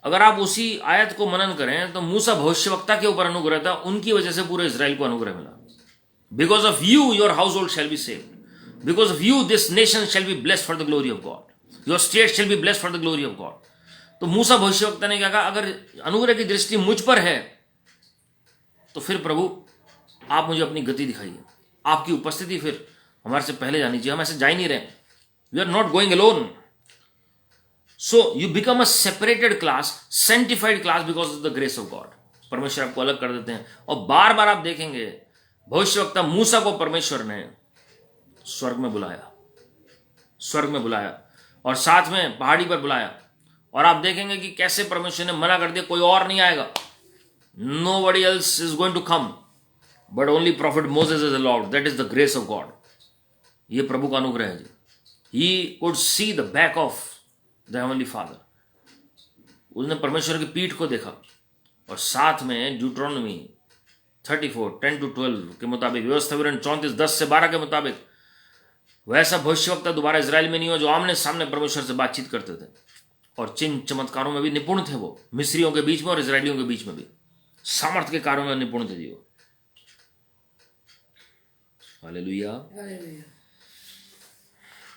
अगर आप उसी आयत को मनन करें तो मूसा भविष्यवक्ता के ऊपर अनुग्रह था, उनकी वजह से पूरे इजराइल को अनुग्रह मिला। Because of you your house hold shall be saved, because of you this nation shall be blessed for the glory of God, your state shall be blessed for the glory of God. तो मूसा भविष्यवक्ता ने क्या कहा? अगर अनुग्रह की दृष्टि मुझ पर है तो फिर प्रभु आप मुझे अपनी गति दिखाइए, आपकी उपस्थिति फिर हमारे से पहले जानी चाहिए, हम ऐसे जा ही नहीं रहे, we are not going alone. So you become a separated class, sanctified class because of the grace of God. परमेश्वर आपको अलग कर देते हैं। और बार बार आप देखेंगे भविष्यवक्ता मूसा को परमेश्वर ने स्वर्ग में बुलाया, स्वर्ग में बुलाया और साथ में पहाड़ी पर बुलाया, और आप देखेंगे कि कैसे परमेश्वर ने मना कर दिया, कोई और नहीं आएगा, nobody else is going to come but only prophet Moses is allowed। that is the grace of God। ये प्रभु का अनुग्रह है जी। he could see the back of the heavenly father। उसने परमेश्वर की पीठ को देखा, और साथ में ड्यूट्रोनॉमी 34 10-12 के मुताबिक, व्यवस्था विवरण 34 10 से 12 के मुताबिक वैसा भविष्यवक्ता दोबारा इजराइल में नहीं हुआ जो आमने सामने परमेश्वर से बातचीत करते थे, और चिन्ह चमत्कारों में भी निपुण थे वो, मिस्रियों के बीच में और इजरायलियों के बीच में भी सामर्थ्य के कार्यों में निपुण थे जी वो। हालेलुया।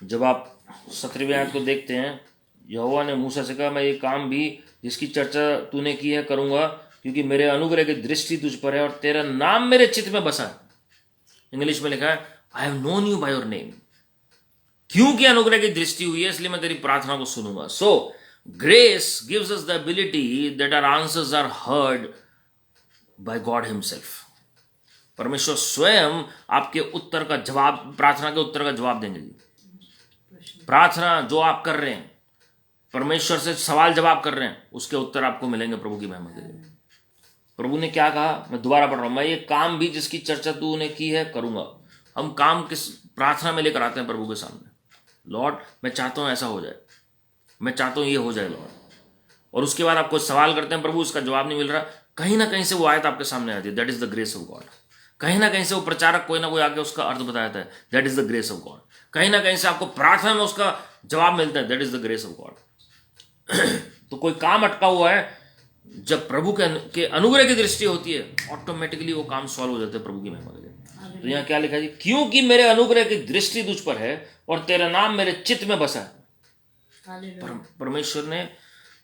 जब आप 17वें आयत को देखते हैं, यहोवा ने मूसा से कहा, मैं ये काम भी जिसकी चर्चा तूने की है करूंगा, क्योंकि मेरे अनुग्रह की दृष्टि तुझ पर है और तेरा नाम मेरे चित्त में बसा है। इंग्लिश में लिखा है, I have known you by your name. क्योंकि अनुग्रह की दृष्टि हुई है इसलिए मैं तेरी प्रार्थना को सुनूंगा। So grace gives us the ability that our answers are heard by God himself. परमेश्वर स्वयं आपके उत्तर का जवाब, प्रार्थना के उत्तर का जवाब देंगे जी। प्रार्थना जो आप कर रहे हैं, परमेश्वर से सवाल जवाब कर रहे हैं, उसके उत्तर आपको मिलेंगे प्रभु की महिमा के लिए। प्रभु ने क्या कहा, मैं दोबारा पढ़ रहा हूं, मैं ये काम भी जिसकी चर्चा तूने की है करूंगा। हम काम किस प्रार्थना में लेकर आते हैं प्रभु के सामने, लॉर्ड मैं चाहता हूं ऐसा हो जाए, मैं चाहता हूं ये हो जाए लॉर्ड। और उसके बाद आप कुछ सवाल करते हैं, प्रभु उसका जवाब नहीं मिल रहा, कहीं ना कहीं से वो आयत आपके सामने आती है, that is the grace of God. कहीं ना कहीं से वो प्रचारक कोई ना कोई आके उसका अर्थ बताता है, that is the grace of God. कहीं ना कहीं से आपको प्रार्थना में उसका जवाब मिलता है, that is the grace of God. तो कोई काम अटका हुआ है, जब प्रभु के अनुग्रह की दृष्टि होती है, ऑटोमेटिकली वो काम सॉल्व हो जाते हैं प्रभु की महिमा के लिए। तो यहाँ क्या लिखा है जी, क्योंकि मेरे अनुग्रह की दृष्टि तुझ पर है और तेरा नाम मेरे चित्त में बसा है। परमेश्वर ने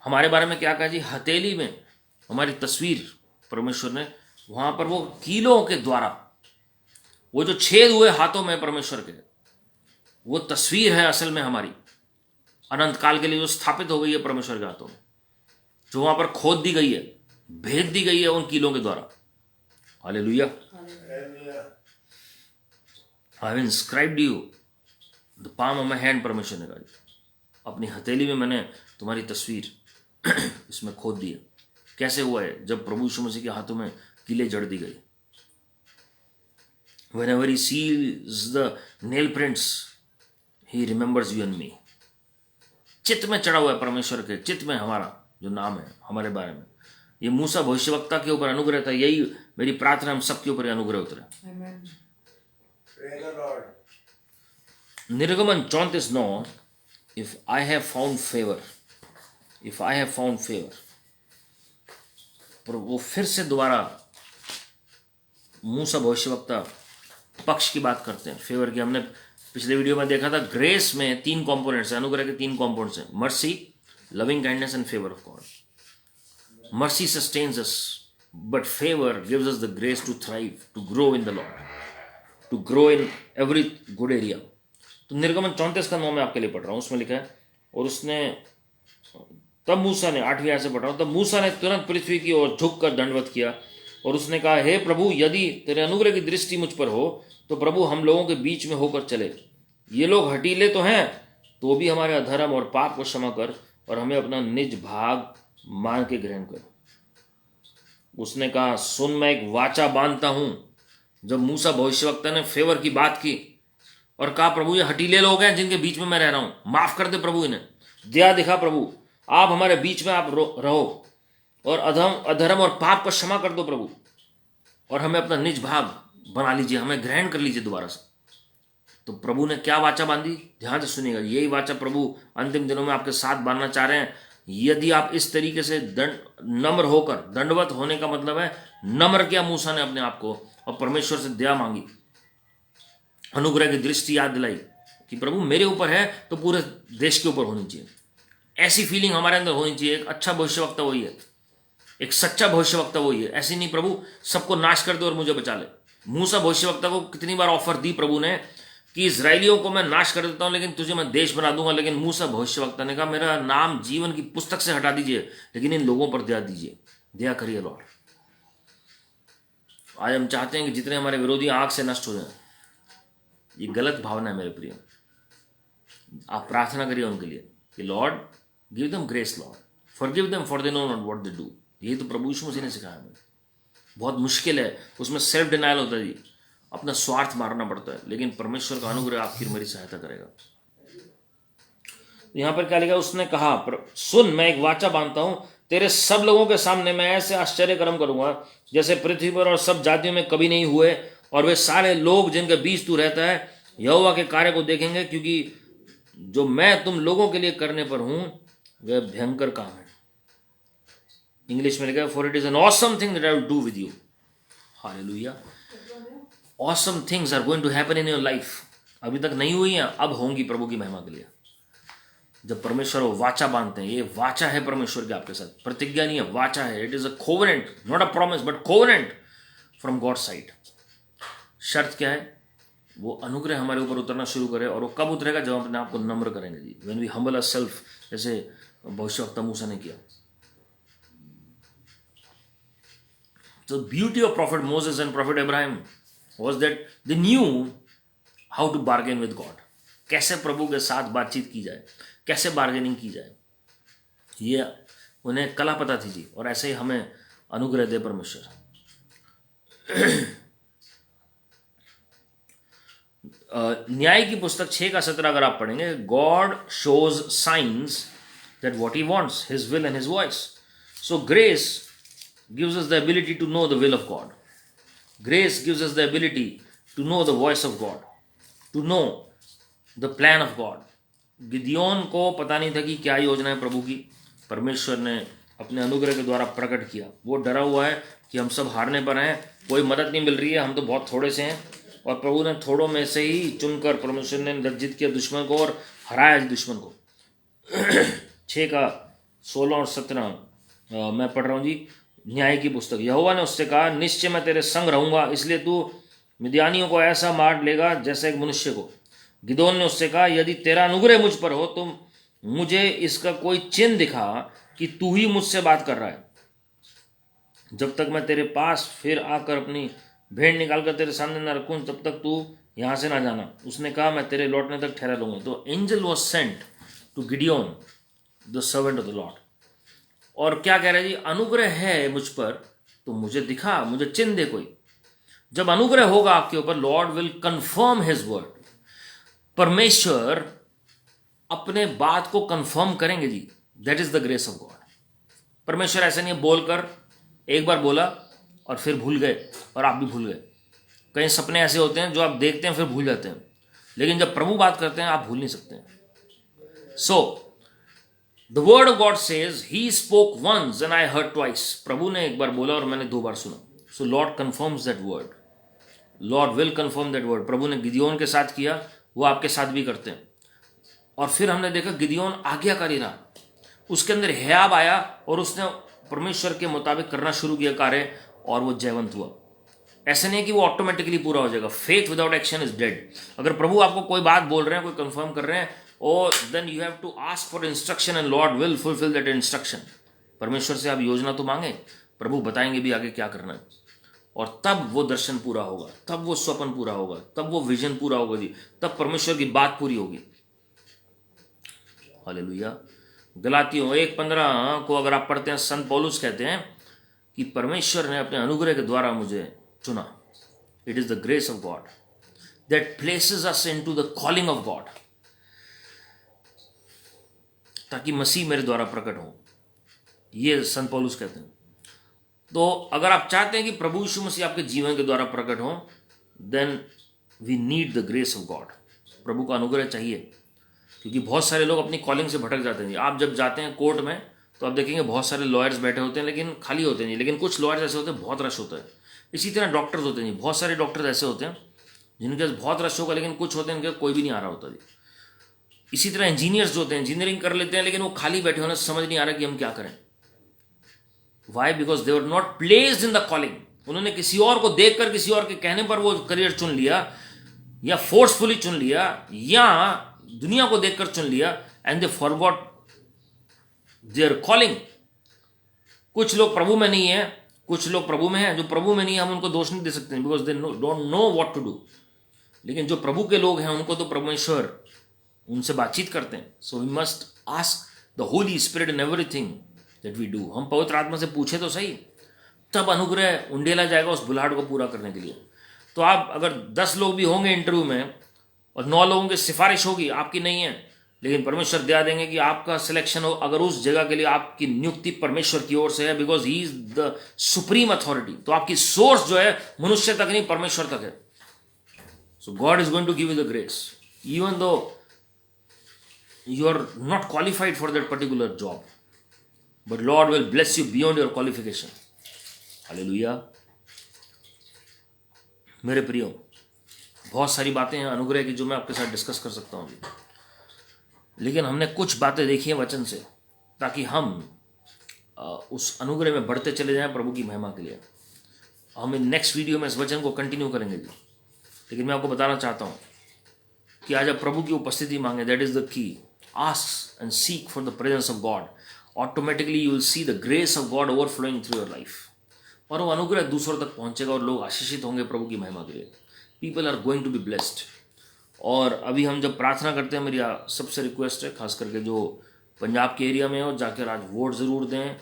हमारे बारे में क्या कहा जी, हथेली में हमारी तस्वीर, परमेश्वर ने वहां पर वो कीलों के द्वारा, वो जो छेद हुए हाथों में परमेश्वर के, वो तस्वीर है असल में हमारी अनंत काल के लिए जो स्थापित हो गई है परमेश्वर के हाथों में, जो वहां पर खोद दी गई है, भेद दी गई है उन कीलों के द्वारा। Hallelujah. I have inscribed you the palm of my hand. परमेश्वर ने कहा, अपनी हथेली में मैंने तुम्हारी तस्वीर इसमें खोद दी है। कैसे हुआ है, जब प्रभु यीशु मसीह के हाथों में कीले जड़ दी गई। Whenever he sees the nail prints, he remembers you and me। चित्त में चढ़ा हुआ है परमेश्वर के, चित्त में हमारा जो नाम है हमारे बारे में। ये मूसा भविष्यवक्ता के ऊपर अनुग्रह था, यही मेरी प्रार्थना हम सबके ऊपर अनुग्रह उतरे। निर्गमन 34:9, if I have found favour, if I have found favour. पर वो फिर से दोबारा मूसा भविष्यवक्ता पक्ष की बात करते हैं, फेवर की। हमने पिछले वीडियो में देखा था, ग्रेस में 3 कंपोनेंट्स हैं, अनुग्रह के 3 कंपोनेंट्स हैं, mercy, loving kindness and favour of God. Mercy sustains us, but favour gives us the grace to thrive, to grow in the Lord, to grow in every good area. तो निर्गमन 34:9 में आपके लिए पढ़ रहा हूं, उसमें लिखा है, और उसने तब मूसा ने, 8वीं आयत से पढ़ रहा हूं, तब मूसा ने तुरंत पृथ्वी की ओर झुककर दंडवत किया और उसने कहा, हे प्रभु, यदि तेरे अनुग्रह की दृष्टि मुझ पर हो तो प्रभु हम लोगों के बीच में होकर चले। ये लोग हठीले तो हैं, तो भी हमारे अधर्म और पाप को क्षमा कर और हमें अपना निज भाग मान के ग्रहण कर। उसने कहा, सुन, मैं एक वाचा बांधता हूं। जब मूसा भविष्यवक्ता ने फेवर की बात की और कहा, प्रभु ये हठीले लोग हैं जिनके बीच में मैं रह रहा हूं, माफ कर दे प्रभु, इन्हें दया दिखा प्रभु, आप हमारे बीच में आप रहो और अधर्म और पाप को क्षमा कर दो प्रभु, और हमें अपना निज भाग बना लीजिए, हमें ग्रहण कर लीजिए दोबारा से। तो प्रभु ने क्या वाचा बांधी, ध्यान से सुनिएगा। यही वाचा प्रभु अंतिम दिनों में आपके साथ बांधना चाह रहे हैं। यदि आप इस तरीके से नम्र होकर, दंडवत होने का मतलब है नम्र किया मूसा ने अपने आप को और परमेश्वर से दया मांगी, अनुग्रह की दृष्टि याद दिलाई कि प्रभु मेरे ऊपर है तो पूरे देश के ऊपर होनी चाहिए। ऐसी फीलिंग हमारे अंदर होनी चाहिए। एक अच्छा भविष्यवक्ता वही है एक सच्चा भविष्यवक्ता वही है। ऐसे नहीं प्रभु सबको नाश कर दे और मुझे बचा ले। मूसा भविष्यवक्ता को कितनी बार ऑफर दी प्रभु ने कि इजराइलियों को मैं नाश कर देता हूं लेकिन तुझे मैं देश बना दूंगा, लेकिन मूसा भविष्यवक्ता ने कहा मेरा नाम जीवन की पुस्तक से हटा दीजिए, लेकिन इन लोगों पर दया दीजिए, दया करिए लॉर्ड। आज हम चाहते हैं कि जितने हमारे विरोधी आंख से नष्ट हो जाए। ये गलत भावना है मेरे प्रिय। आप प्रार्थना करिए उनके लिए कि Lord give them grace, Lord forgive them for they know not what they do. ये तो प्रभु यीशु मसीह ने सिखाया हमें। बहुत मुश्किल है, उसमें सेल्फ डिनायल होता है जी, अपना स्वार्थ मारना पड़ता है, लेकिन परमेश्वर का अनुग्रह आपकी मेरी सहायता करेगा। यहां पर क्या लिखा, उसने कहा सुन मैं एक वाचा बांधता हूं, तेरे सब लोगों के सामने मैं ऐसे आश्चर्य कर्म करूंगा जैसे पृथ्वी पर और सब जातियों में कभी नहीं हुए, और वे सारे लोग जिनके बीच तू रहता है यहोवा के कार्य को देखेंगे, क्योंकि जो मैं तुम लोगों के लिए करने पर हूं वह भयंकर काम है। इंग्लिश में लिखा, for it is an awesome thing that I will do with you. Hallelujah. Awesome things are going to happen in your life. अभी तक नहीं हुई हैं, अब होंगी प्रभु की महिमा के लिए। जब परमेश्वर वो वाचा बांधते हैं, ये वाचा है परमेश्वर के आपके साथ, प्रतिज्ञा नहीं है, वाचा है। It is a covenant, not a promise but covenant from God side. शर्त क्या है, वो अनुग्रह हमारे ऊपर उतरना शुरू करे। और वो कब उतरेगा, जब हम अपने आप को नम्र करेंगे जी, व्हेन वी हम्बल आवरसेल्फ, जैसे भविष्यवक्ता मूसा ने किया। So the beauty of Prophet Moses and Prophet Abraham was that they knew how to bargain with God. कैसे प्रभु के साथ बातचीत की जाए, कैसे बार्गेनिंग की जाए, ये उन्हें कला पता थी जी। और ऐसे ही हमें अनुग्रह दे परमेश्वर। न्याय की पुस्तक 6:17 अगर आप पढ़ेंगे, God shows science that what he wants, his will and his voice. So grace gives us the ability to know the will of God. Grace gives us the ability to know the voice of God, to know the plan of God. Gideon को पता नहीं था कि क्या योजना है प्रभु की, परमेश्वर ने अपने अनुग्रह के द्वारा प्रकट किया। वो डरा हुआ है कि हम सब हारने पर हैं, कोई मदद नहीं मिल रही है, हम तो बहुत थोड़े से हैं। और प्रभु ने थोड़ों में से ही चुनकर परमेश्वर ने लज्जित किया दुश्मन को और हराया दुश्मन को। 6:16 और 17 मैं पढ़ रहा हूँ जी। न्याय की पुस्तक, यहोवा ने उससे कहा, निश्चय मैं तेरे संग रहूंगा, इसलिए तू मिद्यानियों को ऐसा मार लेगा जैसे एक मनुष्य को। गिदोन ने उससे कहा, यदि तेरा अनुग्रह मुझ पर हो तो मुझे इसका कोई चिन्ह दिखा कि तू ही मुझसे बात कर रहा है। जब तक मैं तेरे पास फिर आकर अपनी भेड़ निकालकर तेरे सामने न रखूं, तब तक तू यहां से ना जाना। उसने कहा, मैं तेरे लौटने तक ठहरा लूंगा। तो angel was sent to Gideon the servant of the Lord. और क्या कह रहे हैं जी, अनुग्रह है मुझ पर तो मुझे दिखा, मुझे चिन्ह दे कोई। जब अनुग्रह होगा आपके ऊपर, Lord will confirm his word. परमेश्वर अपने बात को कंफर्म करेंगे जी। That is the grace of God. परमेश्वर ऐसा नहीं है बोलकर एक बार बोला और फिर भूल गए, और आप भी भूल गए। कई सपने ऐसे होते हैं जो आप देखते हैं फिर भूल जाते हैं, लेकिन जब प्रभु बात करते हैं आप भूल नहीं सकते। सो The word of God says, He spoke once and I heard twice. प्रभु ने एक बार बोला और मैंने 2 बार सुना। So Lord confirms that word. Lord will confirm that word. प्रभु ने गिदियोन के साथ किया, वो आपके साथ भी करते हैं। और फिर हमने देखा गिदियोन आज्ञाकारी रहा, उसके अंदर हियाब आया और उसने परमेश्वर के मुताबिक करना शुरू किया कार्य, और वो जयवंत हुआ। ऐसे नहीं कि वो ऑटोमेटिकली पूरा हो जाएगा। Faith without action is dead. अगर प्रभु आपको कोई बात बोल रहे हैं, कोई कंफर्म कर रहे हैं, और then you have to ask for instruction and Lord will fulfil that instruction. परमेश्वर से आप योजना तो मांगे, प्रभु बताएंगे भी आगे क्या करना है, और तब वो दर्शन पूरा होगा, तब वो स्वप्न पूरा होगा, तब वो विजन पूरा होगा जी, तब परमेश्वर की बात पूरी होगी। हालेलुया। गलातियों 1:15 को अगर आप पढ़ते हैं, संत पौलुस कहते हैं कि परमेश्वर ने अपने अनुग्रह के द्वारा मुझे चुना। It is the grace of God that places us into the calling of God, ताकि मसीह मेरे द्वारा प्रकट हो। ये संत पौलुस कहते हैं। तो अगर आप चाहते हैं कि प्रभु यीशु मसीह आपके जीवन के द्वारा प्रकट हो, then we need the grace of God. प्रभु का अनुग्रह चाहिए, क्योंकि बहुत सारे लोग अपनी कॉलिंग से भटक जाते हैं। आप जब जाते हैं कोर्ट में तो आप देखेंगे बहुत सारे लॉयर्स बैठे होते हैं, लेकिन खाली होते नहीं। लेकिन कुछ लॉयर्स ऐसे होते हैं बहुत रश होता है। इसी तरह डॉक्टर्स होते हैं, बहुत सारे डॉक्टर्स ऐसे होते हैं जिनके पास बहुत रश होगा, लेकिन कुछ होते हैं इनके कोई भी नहीं आ रहा होता जी। इसी तरह इंजीनियर्स जो होते हैं, इंजीनियरिंग कर लेते हैं, लेकिन वो खाली बैठे होने से समझ नहीं आ रहा कि हम क्या करें। Why? Because they were not placed in the calling. उन्होंने किसी और को देखकर, किसी और के कहने पर वो करियर चुन लिया, या फोर्सफुली चुन लिया, या दुनिया को देखकर चुन लिया, and they forgot their calling. कुछ लोग प्रभु में नहीं है, कुछ लोग प्रभु में हैं. जो प्रभु में नहीं है हम उनको दोष नहीं दे सकते, because they don't know what to do. लेकिन जो प्रभु के लोग हैं उनको तो परमेश्वर उनसे बातचीत करते हैं. So we must ask the Holi spirit in everything that we do. हम पवित्र आत्मा से पूछे तो सही, तब अनुग्रह उंडेला जाएगा उस बुलाहट को पूरा करने के लिए. तो आप अगर 10 लोग भी होंगे इंटरव्यू में और 9 लोगों की सिफारिश होगी, आपकी नहीं है, लेकिन परमेश्वर दिया देंगे कि आपका सिलेक्शन हो अगर उस जगह के लिए आपकी नियुक्ति परमेश्वर की ओर से है, because he is the supreme authority. तो आपकी सोर्स जो है मनुष्य तक नहीं, परमेश्वर तक है. So God is going to give you the grace even though you are not qualified for that particular job, but Lord will bless you beyond your qualification. Hallelujah. मेरे प्रियो, बहुत सारी बातें हैं अनुग्रह की जो मैं आपके साथ डिस्कस कर सकता हूँ, लेकिन हमने कुछ बातें देखी हैं वचन से, ताकि हम उस अनुग्रह में बढ़ते चले जाएं प्रभु की महिमा के लिए. हम नेक्स्ट वीडियो में इस वचन को कंटिन्यू करेंगे जी. लेकिन मैं आपको बताना चाहता हूँ कि आज आप प्रभु की उपस्थिति मांगे, that is the key. Ask and seek for the presence of God. Automatically you will see the grace of God overflowing through your life. और वो अनुग्रह दूसरों तक पहुंचेगा और लोग आशीषित होंगे प्रभु की महिमा के लिए. People are going to be blessed. और अभी हम जब प्रार्थना करते हैं, मेरी सबसे रिक्वेस्ट है, खास करके जो पंजाब के एरिया में हो, जाकर आज वोट ज़रूर दें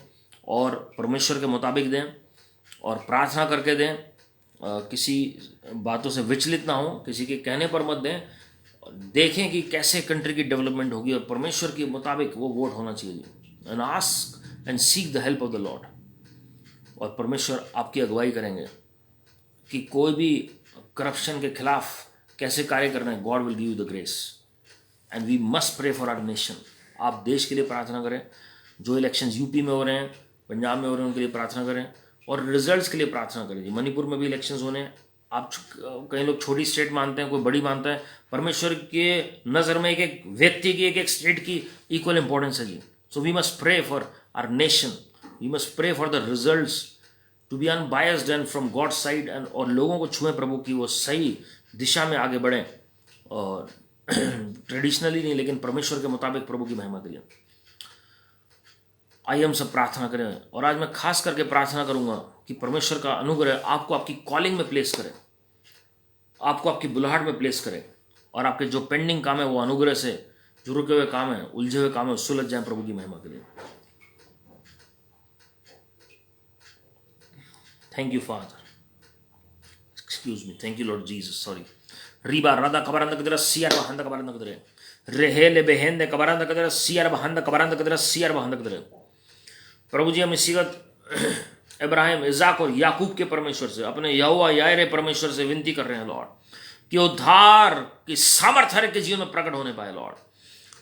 और परमेश्वर के मुताबिक दें और प्रार्थना करके दें. किसी बातों से विचलित ना हो, किसी के कहने पर मत दें. देखें कि कैसे कंट्री की डेवलपमेंट होगी और परमेश्वर के मुताबिक वो वोट होना चाहिए. And ask and seek the help of the Lord. और परमेश्वर आपकी अगुवाई करेंगे कि कोई भी करप्शन के खिलाफ कैसे कार्य करना है. God will give you the grace and we must pray for our nation. आप देश के लिए प्रार्थना करें. जो इलेक्शंस यूपी में हो रहे हैं, पंजाब में हो रहे हैं, उनके लिए प्रार्थना करें और रिजल्ट्स के लिए प्रार्थना करें. मणिपुर में भी इलेक्शंस होने हैं. आप कई लोग छोटी स्टेट मानते हैं, कोई बड़ी मानता है. परमेश्वर के नज़र में एक एक व्यक्ति की, एक एक स्टेट की इक्वल इंपॉर्टेंस है जी. So we must pray for our nation. We must pray for the results to be unbiased and from God side, and और लोगों को छुएं प्रभु की, वो सही दिशा में आगे बढ़ें और ट्रेडिशनली नहीं, लेकिन परमेश्वर के मुताबिक प्रभु की महिमा करें. आइए हम सब प्रार्थना करें. और आज मैं खास करके प्रार्थना करूंगा कि परमेश्वर का अनुग्रह आपको आपकी कॉलिंग में प्लेस करे, आपको आपकी बुलाहट में प्लेस करे, और आपके जो पेंडिंग काम है वो अनुग्रह से, जो रुके हुए काम है, उलझे हुए काम है, सुलझ जाए प्रभु की महिमा के लिए. Thank you Father. Excuse me. Thank you Lord Jesus. Sorry. रीबा राधा कबरंद कदरा सियार बहंद कबरंद कदरे रेहेले बेहेंदे कबरंद कदरा सियार बहंद कबरंद कदरा सियार बहंद कदरे. प्रभु जी, हम इसीगत इब्राहिम, इजाक और याकूब के परमेश्वर से, अपने यहोवा यायरे परमेश्वर से विनती कर रहे हैं लॉर्ड कि उद्धार की सामर्थ्य हर एक के जीवन में प्रकट होने पाए लॉर्ड.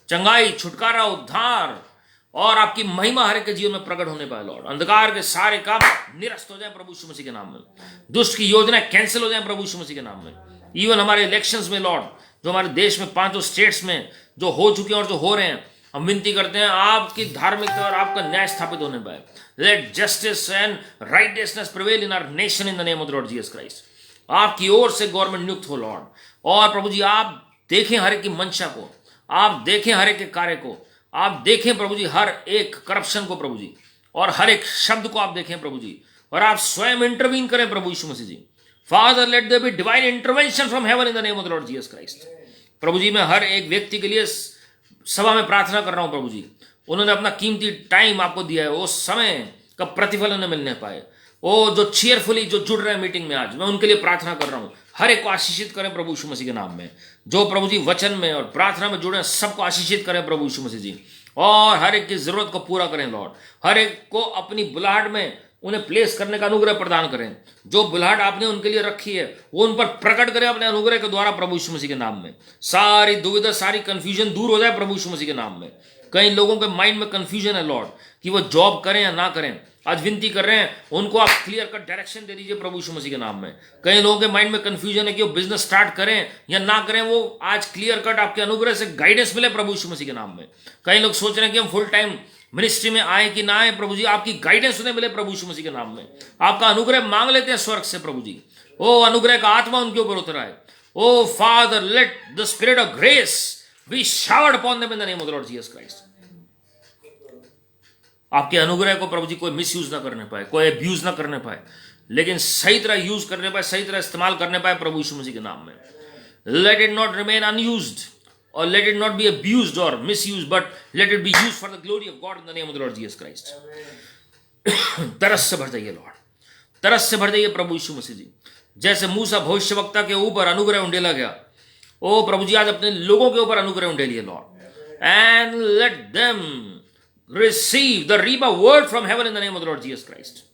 चंगाई, छुटकारा, उद्धार और आपकी महिमा हर एक के जीवन में प्रकट होने पाए लॉर्ड. अंधकार के सारे काम निरस्त हो जाए प्रभु यीशु मसीह के नाम में. दुष्ट की योजनाएं कैंसिल हो जाए प्रभु यीशु मसीह के नाम में. इवन हमारे इलेक्शंस में लॉर्ड, जो हमारे देश में 5 स्टेट्स में जो हो चुके हैं और जो हो रहे हैं, हम विनती करते हैं आपकी धार्मिकता और आपका न्याय स्थापित होने पाए. Let justice and righteousness prevail in our nation in the name of the Lord Jesus Christ. आपकी ओर से गवर्नमेंट नियुक्त हो लॉर्ड. और प्रभु जी, आप देखें हर एक की मंशा को, आप देखें हर एक के कार्य को, आप देखें प्रभु जी हर एक करप्शन को प्रभु जी, और हर एक शब्द को आप देखें प्रभु जी, और आप स्वयं इंटरवीन करें प्रभु यीशु मसीह जी. Father, let there be divine intervention from heaven in the name of the Lord Jesus Christ. प्रभु जी, मैं हर एक व्यक्ति के लिए सभा में प्रार्थना कर रहा हूं प्रभु जी. उन्होंने अपना कीमती टाइम आपको दिया है, उस समय का प्रतिफल उन्हें मिलने पाए. वो जो चीयरफुली जो जुड़ रहे हैं मीटिंग में, आज मैं उनके लिए प्रार्थना कर रहा हूं. हर एक को आशीषित करें प्रभु यीशु मसीह के नाम में. जो प्रभु जी वचन में और प्रार्थना में जुड़े हैं, सबको आशीषित करें प्रभु यीशु मसीह जी, और हर एक की जरूरत को पूरा करें लॉर्ड. हर एक को अपनी बुलाहट में उन्हें प्लेस करने का अनुग्रह प्रदान करें. जो बुलाहट आपने उनके लिए रखी है वो उन पर प्रकट करें अपने अनुग्रह के द्वारा प्रभु यीशु मसीह के नाम में. सारी दुविधा, सारी कंफ्यूजन दूर हो जाए प्रभु यीशु मसीह के नाम में. कई लोगों के माइंड में कंफ्यूजन है लॉर्ड कि वो जॉब करें या ना करें. आज विनती कर रहे हैं, उनको आप क्लियर कट डायरेक्शन दे दीजिए प्रभु यीशु मसीह के नाम में. कई लोगों के माइंड में कंफ्यूजन है कि वो बिजनेस स्टार्ट करें या ना करें. वो आज क्लियर कट आपके अनुग्रह से गाइडेंस मिले प्रभु यीशु मसीह के नाम में. कई लोग सोच रहे हैं कि हम फुल टाइम मिनिस्ट्री में आए कि ना आए प्रभु जी, आपकी गाइडेंस उन्हें मिले प्रभु यीशु मसीह के नाम में। आपका अनुग्रह मांग लेते हैं स्वर्ग से प्रभु जी। ओ अनुग्रह का आत्मा उनके ऊपर उतर आए। Oh Father, let the spirit of grace be showered upon them in the name of the Lord Jesus Christ. आपके अनुग्रह को प्रभु जी कोई मिस यूज ना करने पाए, कोई अब्यूज ना करने पाए, लेकिन सही तरह यूज करने पाए, सही तरह इस्तेमाल करने पाए प्रभु यीशु मसीह के नाम में। Let it not remain unused or let it not be abused or misused, but let it be used for the glory of God in the name of the Lord Jesus Christ. तरस से भर जाइए Lord, तरस से भर जाइए प्रभु यीशु मसीह जी। जैसे मूसा भविष्यवक्ता के ऊपर अनुग्रह उंडेला गया, ओ प्रभु जी आज अपने लोगों के ऊपर अनुग्रह उंडेलिए Lord, and let them receive the Rema word from heaven in the name of the Lord Jesus Christ.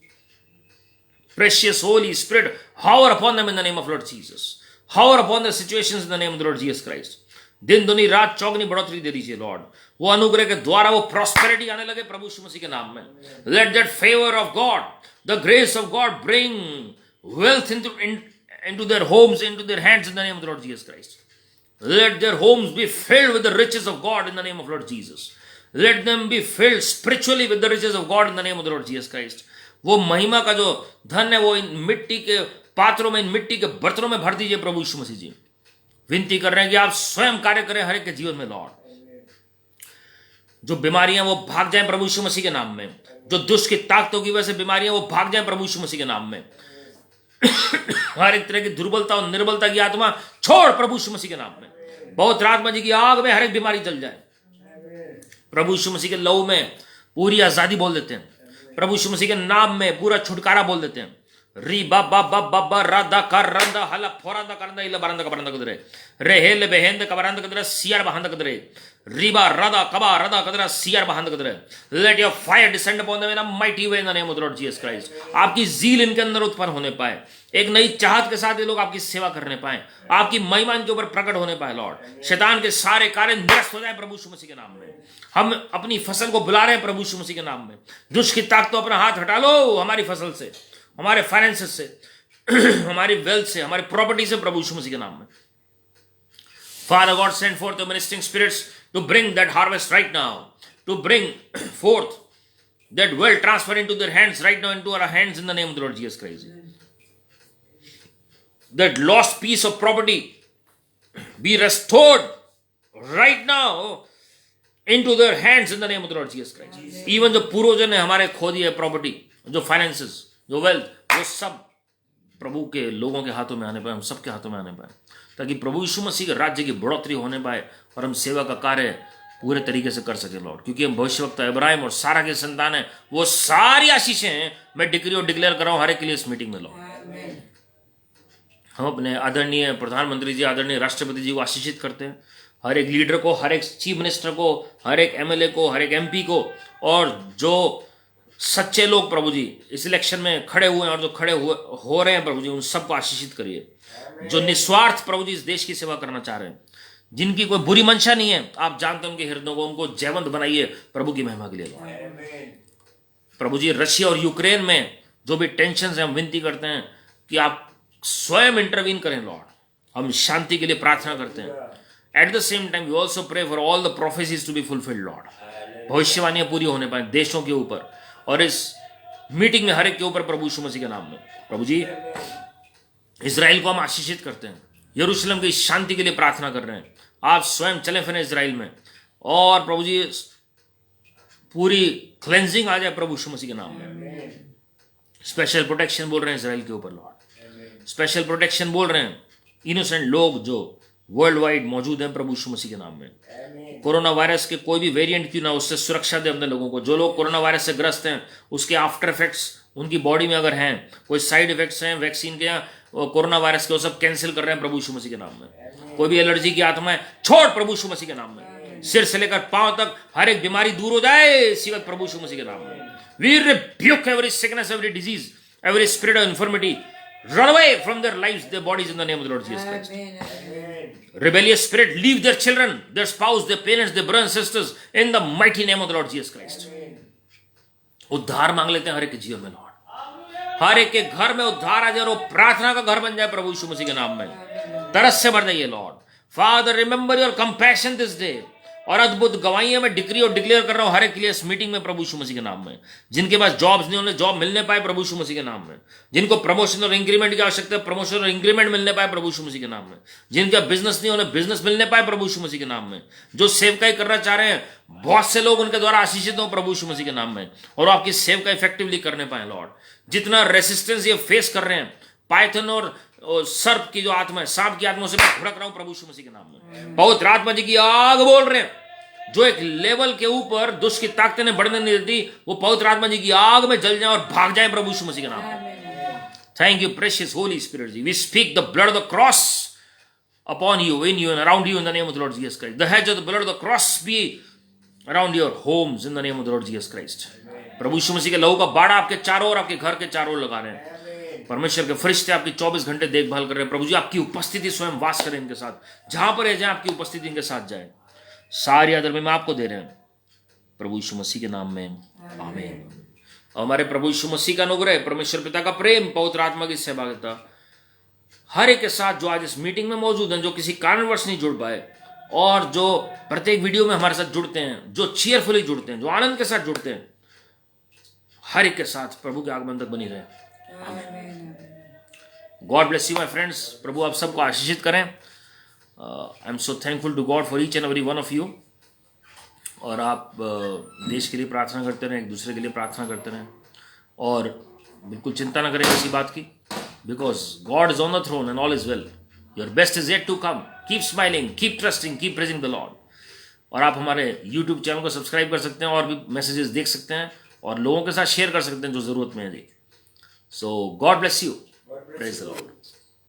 Precious Holy Spirit, hover upon them in the name of Lord Jesus. Hover upon the situations in the name of the Lord Jesus Christ. दिन दुनी रात चौगनी बढ़ोतरी दे दीजिए Lord. वो अनुग्रह के द्वारा वो प्रॉस्पेरिटी आने लगे प्रभु यीशु मसीह के नाम में। Let that favour of God, the grace of God bring wealth into their homes, into their hands in the name of the Lord Jesus Christ. Let their homes be filled with the riches of God in the name of Lord Jesus. Let them be filled spiritually with the riches of God in the name of the Lord Jesus Christ. वो महिमा का जो धन है वो इन मिट्टी के पात्रों में, इन मिट्टी के बर्तनों में भर दीजिए प्रभु यीशु मसीह जी। विनती कर रहे हैं कि आप स्वयं कार्य करें हर एक के जीवन में लॉर्ड। जो बीमारियां वो भाग जाएं प्रभु यीशु मसीह के नाम में। जो दुष्ट की ताकतों की वजह से बीमारियां वो भाग जाएं प्रभु यीशु मसीह के नाम में। हर एक तरह की दुर्बलता और निर्बलता की आत्मा छोड़ प्रभु यीशु मसीह के नाम में। बहुत आत्मा जी की आग में हर एक बीमारी जल जाए। प्रभु यीशु मसीह के लहू में पूरी आजादी बोल देते हैं। प्रभु यीशु मसीह के नाम में पूरा छुटकारा बोल देते हैं। री बा बा बा बा बा राधा कर रंदा हला फोरांदा करंदा इला बरंदा कबरंदा कदरे रे हेल बेहेंद कबरंदा कदरे सियार बहंदा कदरे रीबा राधा कबा राधा कदरा सियार बहंदा कदरे। Let your fire descend upon them in a mighty way in the name of the Lord Jesus Christ. आपकी जील इनके अंदर उत्पन्न होने पाए, एक नई चाहत के साथ ये लोग आपकी सेवा करने पाए, आपकी महिमा इनके ऊपर प्रकट होने पाए लॉर्ड। शैतान के सारे कार्य निरस्त हो जाए प्रभु यीशु मसीह के नाम में। हम अपनी फसल को बुला रहे हैं प्रभु यीशु मसीह के नाम में। दुष्ट की ताकतों अपना हाथ हटा लो हमारी फसल से, हमारे फाइनेंसेस से, हमारी वेल्थ से, हमारी प्रॉपर्टी से प्रभु यीशु मसीह के नाम में। Father God, send forth the ministering spirits to bring that harvest right now, to bring forth that wealth transfer into their hands right now, into our hands in the name of the Lord Jesus Christ. That lost piece of property be restored right now into their hands in the name of the Lord Jesus Christ. Even जो पूर्वजों ने हमारे खो दी है property, जो finances, जो wealth, वो सब प्रभु के लोगों के हाथों में आने पाए, हम सबके हाथों में आने पाए, ताकि प्रभु यीशु मसीह के राज्य की बढ़ोतरी होने पाए और हम सेवा का कार्य पूरे तरीके से कर सके लॉर्ड। क्योंकि हम भविष्यवक्ता इब्राहिम और सारा के संतान है, वो सारी आशीषें हैं मैं डिक्री और डिक्लेयर कर रहा हूं हर एक के लिए इस मीटिंग में लॉर्ड। हम अपने आदरणीय प्रधानमंत्री जी, आदरणीय राष्ट्रपति जी को आशीषित करते हैं, हर एक लीडर को, हर एक चीफ मिनिस्टर को, हर एक एमएलए को, हर एक एमपी को, और जो सच्चे लोग प्रभु जी इस इलेक्शन में खड़े हुए हैं और जो खड़े हो रहे हैं प्रभु जी, उन सबको आशीषित करिए। जो निस्वार्थ प्रभु जी इस देश की सेवा करना चाह रहे हैं, जिनकी कोई बुरी मंशा नहीं है, आप जानते हैं उनके हृदयों को, उनको जयवंत बनाइए प्रभु की महिमा के लिए। प्रभु जी रशिया और यूक्रेन में जो भी टेंशन है, हम विनती करते हैं कि आप स्वयं इंटरवीन करें लॉर्ड। हम शांति के लिए प्रार्थना करते हैं। At the same time we also pray for all the prophecies to be fulfilled Lord. भविष्यवाणियां पूरी होने पाए देशों के ऊपर और इस मीटिंग में हर एक के ऊपर प्रभु यीशु मसीह के नाम में। प्रभु जी इजराइल को हम आशीषित करते हैं, यरूशलेम की शांति के लिए प्रार्थना कर रहे हैं। आप स्वयं चले फिरें इजराइल में और प्रभु जी पूरी क्लेंजिंग आ जाए प्रभु यीशु मसीह के नाम में। स्पेशल प्रोटेक्शन बोल रहे हैं इजराइल के ऊपर लॉर्ड, स्पेशल प्रोटेक्शन बोल रहे हैं इनोसेंट लोग जो वर्ल्ड वाइड मौजूद हैं प्रभु यीशु मसीह के नाम में। कोरोना वायरस के कोई भी वेरिएंट क्यों ना, उससे सुरक्षा दे अपने लोगों को। जो लोग कोरोना वायरस से ग्रस्त हैं, उसके आफ्टर इफेक्ट्स उनकी बॉडी में अगर हैं, कोई साइड इफेक्ट्स हैं वैक्सीन के या कोरोना वायरस के, वो सब कैंसिल कर रहे हैं प्रभु यीशु मसीह के नाम में। कोई भी एलर्जी की आत्मा है, छोड़ प्रभु यीशु मसीह के नाम में। सिर से लेकर पांव तक हर एक बीमारी दूर हो जाए सिवा प्रभु यीशु मसीह के नाम में। We rebuke every sickness, every disease, every spirit of infirmity, run away from their lives, their bodies in the name of the Lord Jesus Christ. Rebellious spirit, leave their children, their spouse, their parents, their brothers and sisters in the mighty name of the Lord Jesus Christ. उद्धार मांग लेते हैं हर एक के जीवन में Lord. हर एक के घर में उद्धार आ जाए और वो प्रार्थना का घर बन जाए प्रभु यीशु मसीह के नाम में। तरस से भर जाइए Lord. Father, remember your compassion this day. और अद्भुत गवाहियां मैं डिक्री और डिक्लेयर कर रहा हूं हर एक के लिए इस मीटिंग में प्रभु यीशु मसीह के नाम में। जिनके पास जॉब्स नहीं, उन्हें जॉब मिलने पाए प्रभु यीशु मसीह के नाम में। जिनको प्रमोशन और इंक्रीमेंट की आवश्यकता है, प्रमोशन और इंक्रीमेंट मिलने पाए प्रभु यीशु मसीह के नाम में। जिनका बिजनेस नहीं, उन्हें बिजनेस मिलने पाए प्रभु यीशु मसीह के नाम में। जो सेवकाई करना चाह रहे हैं, बहुत से लोग उनके द्वारा आशीषित हो प्रभु यीशु मसीह के नाम में, और आपकी सेवकाई इफेक्टिवली करने पाए लॉर्ड। जितना रेसिस्टेंस ये फेस कर रहे हैं, पाइथन और सर्प की जो आत्मा है, सांप की आत्मा से मैं भड़क रहा हूं प्रभु यीशु मसीह के नाम में। पवित्र आत्मा जी की आग बोल रहे हैं, जो एक लेवल के ऊपर दुष्ट की ताकतें ने बढ़ने नहीं देती, वो पवित्र आत्मा जी की आग में जल जाए और भाग जाए प्रभु यीशु मसीह के नाम में। Thank you precious Holy Spirit ji. We speak the blood of the cross upon you, in you and around you in the name of the Lord Jesus Christ. The hedge of the blood of the cross be around your homes in the name of the Lord Jesus Christ. प्रभु यीशु मसीह के लहू का बाड़ा आपके चारों ओर, आपके घर के चारों ओर लगा रहे हैं। परमेश्वर के फरिश्ते आपकी 24 घंटे देखभाल कर रहे हैं। प्रभु जी आपकी उपस्थिति स्वयं वास करें इनके साथ, जहां पर है जाए आपकी उपस्थिति इनके साथ जाए। सारी आदर में आपको दे रहे हैं प्रभु यीशु मसीह के नाम में, आमीन। हमारे प्रभु यीशु मसीह का अनुग्रह, परमेश्वर पिता का प्रेम, पवित्र आत्मा की सहभागिता हर एक के साथ जो आज इस मीटिंग में मौजूद हैं, जो किसी कारणवश नहीं जुड़ पाए, और जो प्रत्येक वीडियो में हमारे साथ जुड़ते हैं, जो चीयरफुली जुड़ते हैं, जो आनंद के साथ जुड़ते हैं, हर एक के साथ प्रभु के आगमन तक बनी रहे। God bless you my friends. प्रभु आप सबको आशीषित करें। I am so thankful to God for each and every one of you. और आप देश के लिए प्रार्थना करते रहें, एक दूसरे के लिए प्रार्थना करते रहें, और बिल्कुल चिंता ना करें किसी बात की, because God is on the throne and all is well. Your best is yet to come. Keep smiling, keep trusting, keep praising the Lord. और आप हमारे यूट्यूब चैनल को सब्सक्राइब कर सकते हैं, और भी मैसेजेस देख सकते हैं, और लोगों के साथ शेयर कर सकते हैं जो जरूरत में है। So God bless you. Praise the Lord.